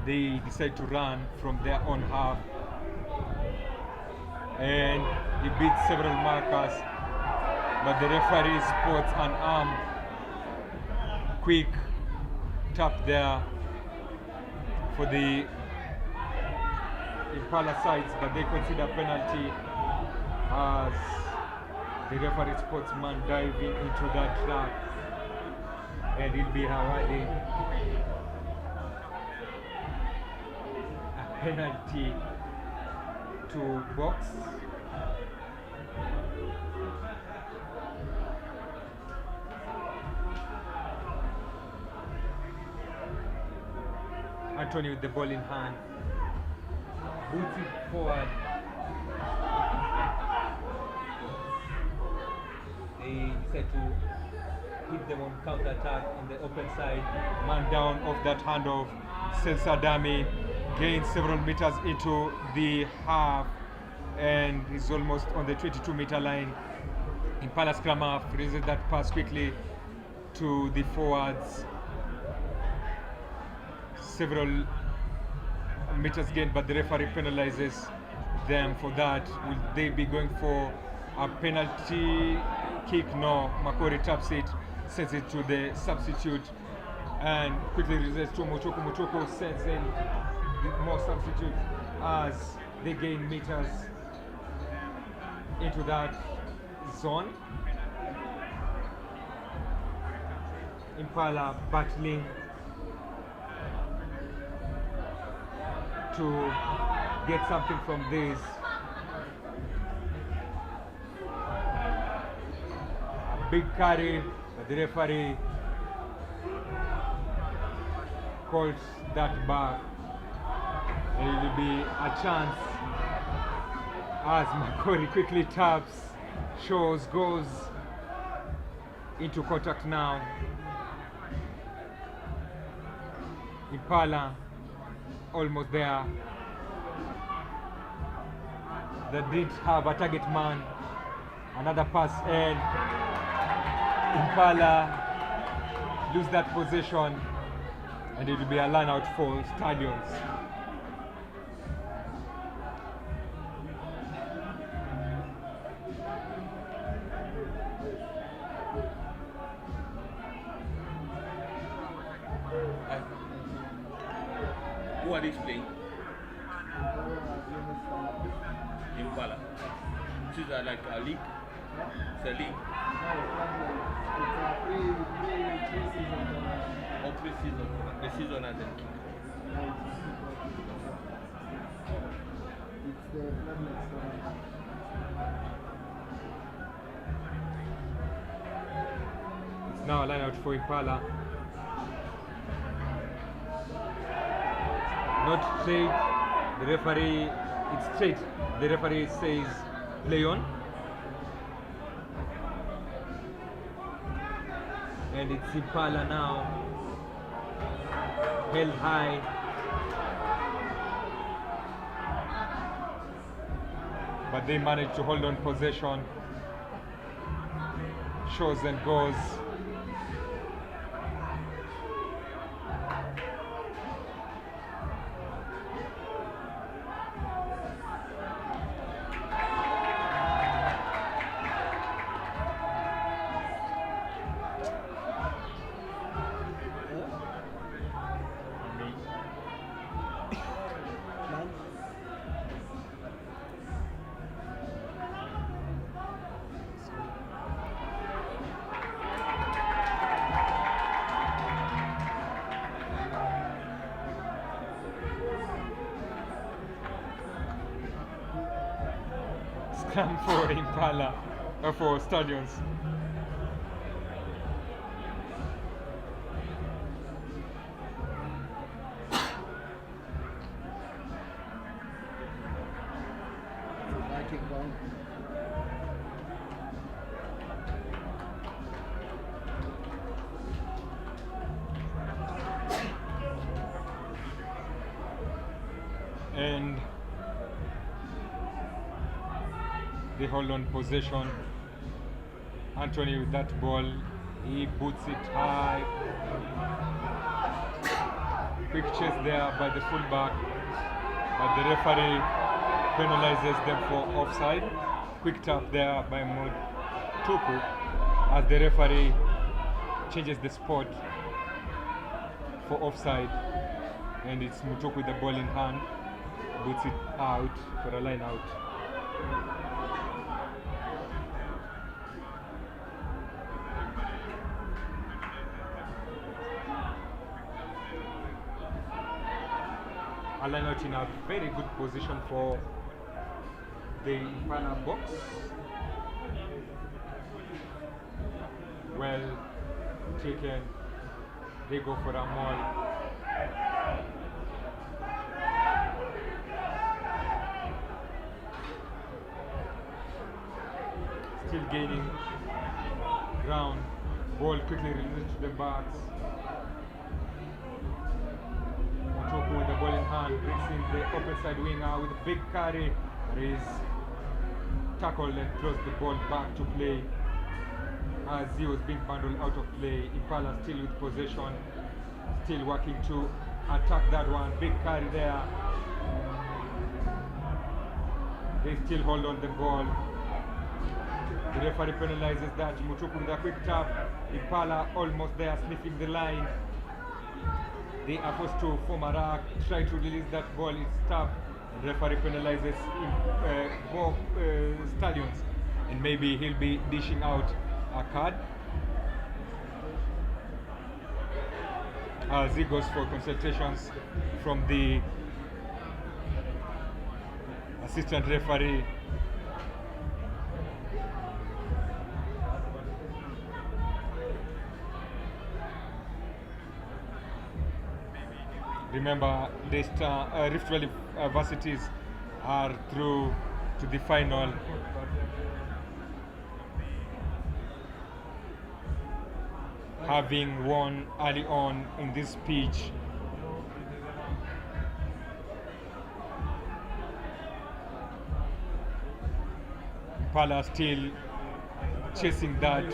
Speaker 1: They decide to run from their own half, and he beats several markers, but the referee spots an arm. Quick tap there for the Impala sides, but they consider penalty as the referee spots man diving into that trap, and he'll be awarded a penalty to box. Anthony with the ball in hand, boots it forward. They decide to hit them on counter attack on the open side. Man down off that hand of Sensor Dami, gains several meters into the half, and is almost on the 22-meter line. Impala scrum half releases that pass quickly to the forwards. Several meters gained, but the referee penalizes them for that. Will they be going for a penalty kick? No. Makori taps it, sends it to the substitute, and quickly releases to Mutuku. Mutuku sends in more substitutes as they gain meters into that zone. Impala battling to get something from this. A big carry, but the referee calls that back. And it will be a chance as Makori quickly taps, goes into contact now. Impala almost there. They did have a target man. Another pass, and Impala lose that possession, and it will be a line out for Stallions.
Speaker 4: Who are these playing? Impala. This is like a league. It's a league. Or pre-season. The season hasn't kicked.
Speaker 2: It's the Floodlit tournament.
Speaker 1: It's now a line out for Impala. Not straight. The referee, it's straight. The referee says play on. And it's Impala now. Held high. But they managed to hold on possession. Shows and goes.
Speaker 2: Man,
Speaker 1: Scrum for Impala, for Stallions.
Speaker 2: it's a backing down.
Speaker 1: And they hold on possession. Anthony with that ball, he boots it high. Quick chase there by the fullback, but the referee penalizes them for offside. Quick tap there by Mutuku as the referee changes the spot for offside, and it's Mutuku with the ball in hand, boots it out for a line out. A line out in a very good position for the Impala box. Well taken. They go for a maul. Still gaining ground. Ball quickly released to the backs. Motoku with the ball in hand, brings in the open side winger with a big carry. There is tackle and throws the ball back to play as he was being bundled out of play. Impala still with possession, still working to attack that one. Big carry there. They still hold on the ball. The referee penalizes that. Mutuku with a quick tap. Impala almost there, sniffing the line. They are forced to form a rack, try to release that ball. It's tapped. The referee penalizes both Stallions, and maybe he'll be dishing out a card as he goes for consultations from the assistant referee. Remember, Daystar, Rift Valley Varsities are through to the final. Having won early on in this pitch. Impala still chasing that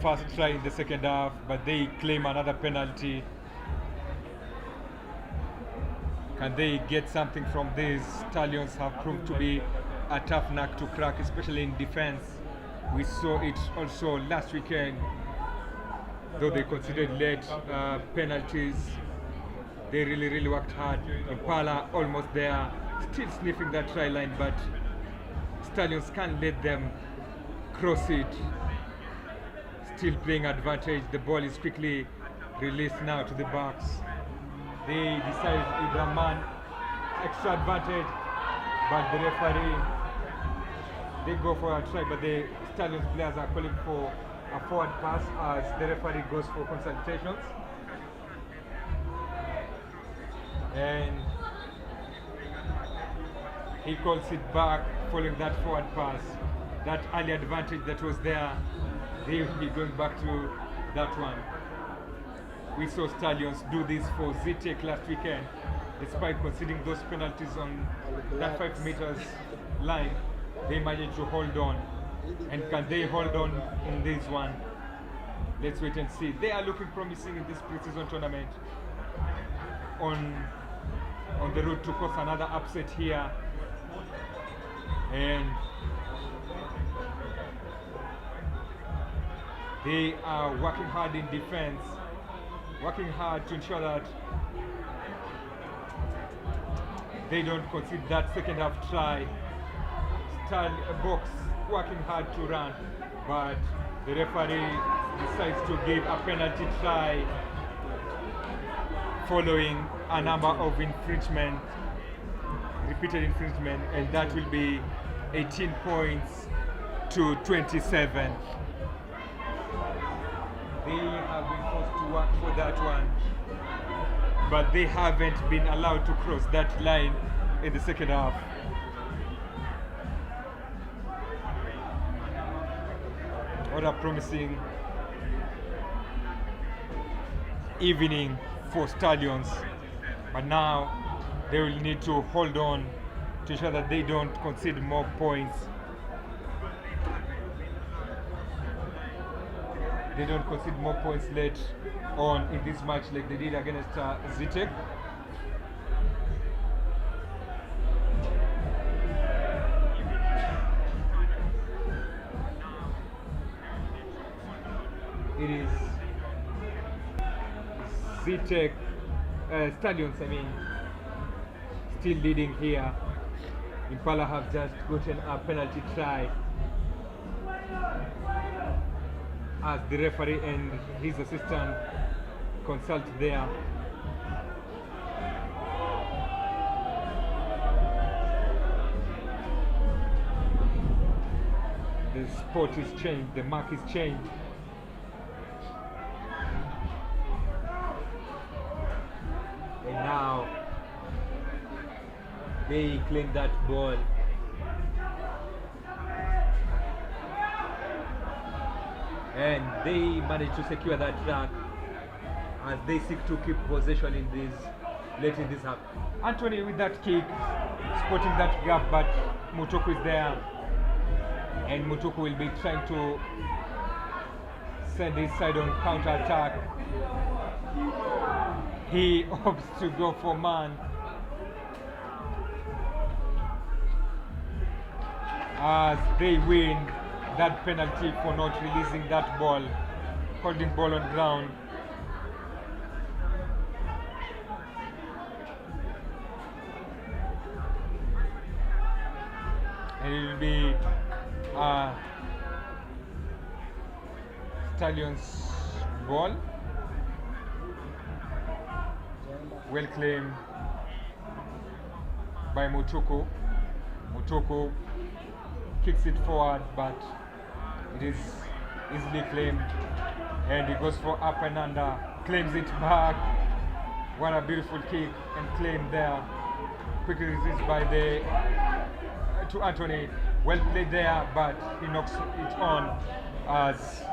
Speaker 1: first try in the second half, but they claim another penalty. Can they get something from this? Stallions have proved to be a tough nut to crack, especially in defense. We saw it also last weekend, though they considered late penalties. They really worked hard. Impala almost there, still sniffing that try line, but Stallions can't let them cross it. Still playing advantage. The ball is quickly released now to the backs. They decide either man extra advantage, but the referee, they go for a try, but the Stallions players are calling for a forward pass as the referee goes for consultations. And he calls it back following that forward pass. That early advantage that was there, they will be going back to that one. We saw Stallions do this for ZTEC last weekend, despite conceding those penalties on that 5 meters line. They managed to hold on. And can they hold on in this one? Let's wait and see. They are looking promising in this pre-season tournament. On the route to cause another upset here. And they are working hard in defense, working hard to ensure that they don't concede that second half try. Box working hard to run, but the referee decides to give a penalty try following a number of repeated infringement, and that will be 18 points to 27. They have been forced to work for that one, but they haven't been allowed to cross that line in the second half. What a promising evening for Stallions, but now they will need to hold on to ensure that they don't concede more points. They don't concede more points late on in this match like they did against ZTEC. It is ZTEC Stallions, still leading here. Impala have just gotten a penalty try as the referee and his assistant consult there. The spot is changed, the mark is changed. And now they claim that ball. And they manage to secure that track as they seek to keep possession in this late in this half. Anthony with that kick, spotting that gap, but Mutoko is there, and Mutoko will be trying to send his side on counter attack. He opts to go for man as they win that penalty for not releasing that ball, holding ball on ground. And it will be Stallions ball. Well claimed by Mutoko. Mutoko kicks it forward, but it is easily claimed, and he goes for up and under, claims it back. What a beautiful kick and claim there. Quickly resisted by to Anthony. Well played there, but he knocks it on as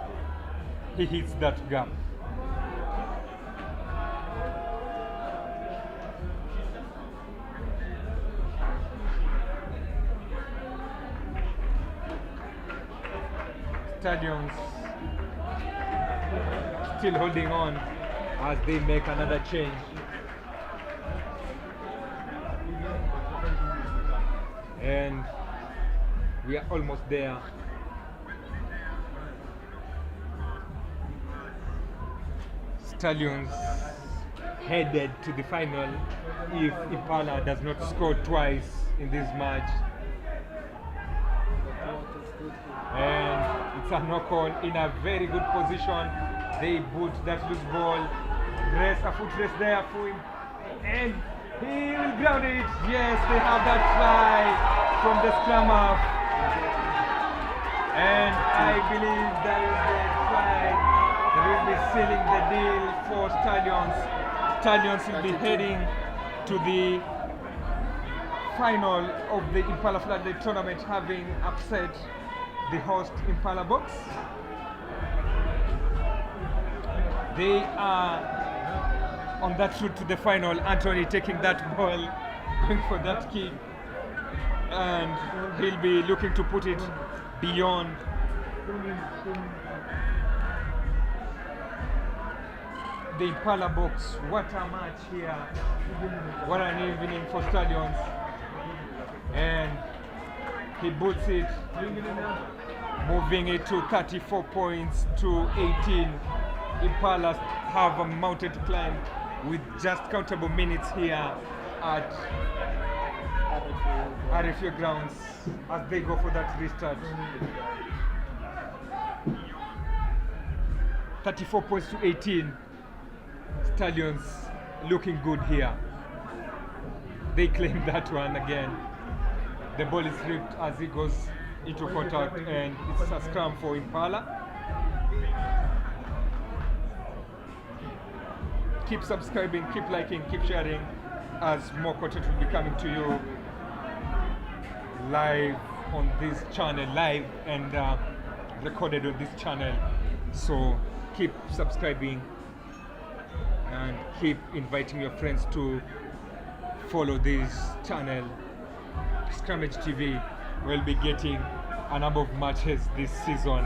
Speaker 1: he hits that gap. Stallions still holding on as they make another change. And we are almost there. Stallions headed to the final if Impala does not score twice in this match. And it's a knock-on in a very good position. They boot that loose ball. A foot race there for him. And he will ground it. Yes, they have that try from the scrum half. And I believe that is the try that will be sealing the deal for Stallions. Stallions will be heading to the final of the Impala Floodlit tournament, having upset the host Impala Box. They are on that route to the final. Anthony taking that ball, going for that kick, and he'll be looking to put it beyond the Impala Box. What a match here. What an evening for Stallions. And he boots it, moving it to 34 points to 18. Impala have a mountain to climb with just countable minutes here at RFU grounds as they go for that restart. 34 points to 18. Stallions looking good here. They claim that one again. The ball is ripped as he goes into contact, and it's a scrum for Impala. Keep subscribing, keep liking, keep sharing, as more content will be coming to you live on this channel, live and recorded on this channel. So keep subscribing and keep inviting your friends to follow this channel. Scrummage TV will be getting a number of matches this season.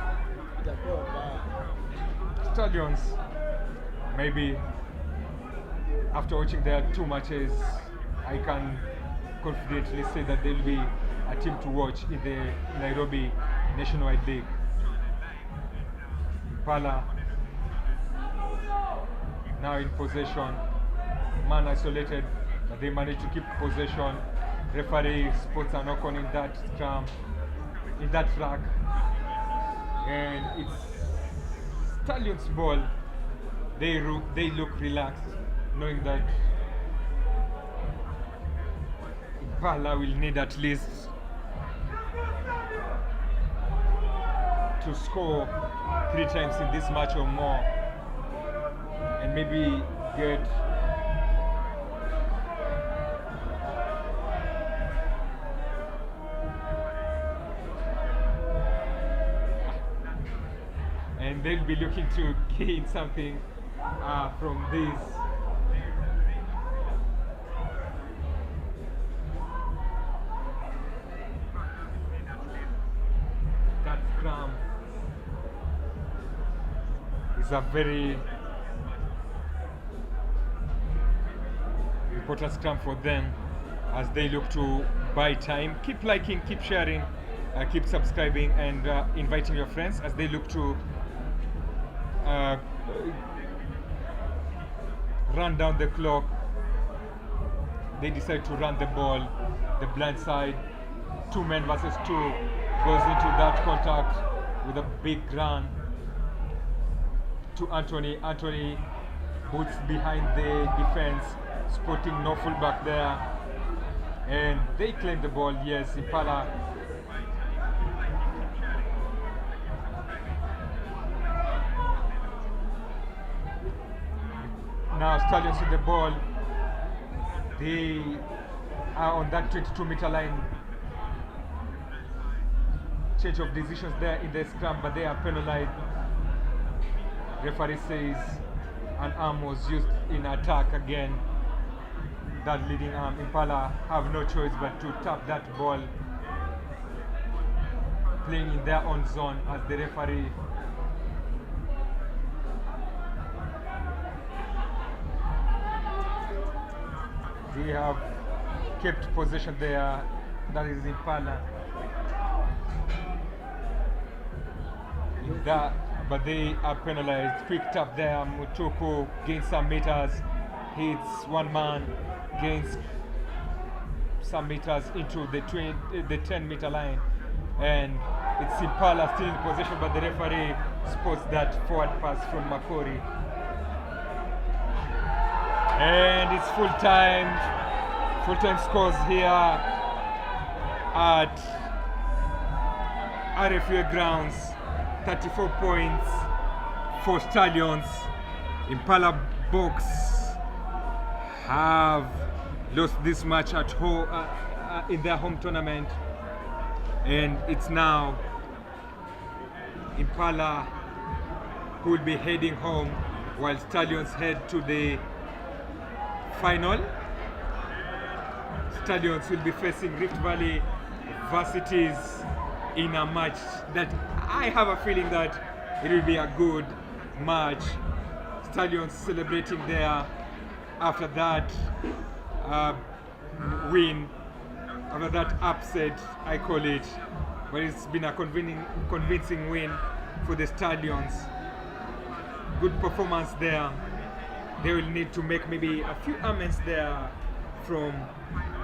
Speaker 1: Stallions, maybe after watching their 2 matches, I can confidently say that they'll be a team to watch in the Nairobi Nationwide League. Impala now in possession, man isolated, but they managed to keep possession. Referee spots a knock-on in that scrum, in that track, and it's Stallions' ball. They look relaxed, knowing that Impala will need at least to score 3 times in this match or more, and maybe get and they'll be looking to gain something from this. That scrum is a very important scrum for them as they look to buy time. Keep liking, keep sharing, keep subscribing, and inviting your friends as they look to run down the clock. They decide to run the ball, the blind side, 2 men versus 2, goes into that contact with a big run to Anthony. Anthony boots behind the defense, spotting no fullback there, and they claim the ball. Yes, Impala now Stallions with the ball. They are on that 22-meter line. Change of decisions there in the scrum, but they are penalized. Referee says an arm was used in attack again. That leading arm. Impala have no choice but to tap that ball, playing in their own zone as the referee they have kept possession there. That is Impala. But they are penalized. Quick tap there. Mutuku gains some meters. hits one man, gains some meters into the 10-meter line, and it's Impala still in possession, but the referee spots that forward pass from Makori. And it's full time scores here at RFA grounds. 34 points for Stallions. Impala Box have lost this match at home in their home tournament, and it's now Impala who will be heading home while Stallions head to the final. Stallions will be facing Rift Valley Varsities in a match that I have a feeling that it will be a good match. Stallions celebrating there after that win, after that upset, I call it, but it's been a convincing win for the Stallions. Good performance there. They will need to make maybe a few amends there from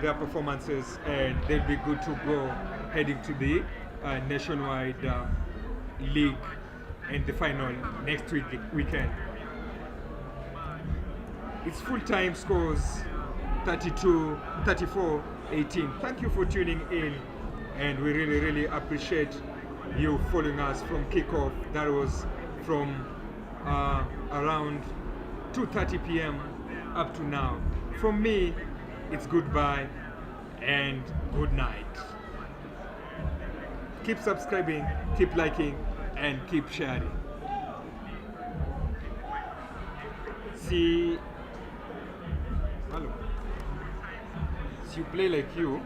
Speaker 1: their performances, and they'll be good to go heading to the nationwide league and the final next weekend. It's full-time scores 34-18. Thank you for tuning in, and we really appreciate you following us from kickoff. That was from around 2:30 p.m. up to now. From me, it's goodbye and good night. Keep subscribing, keep liking, and keep sharing. See, hello. You play like you.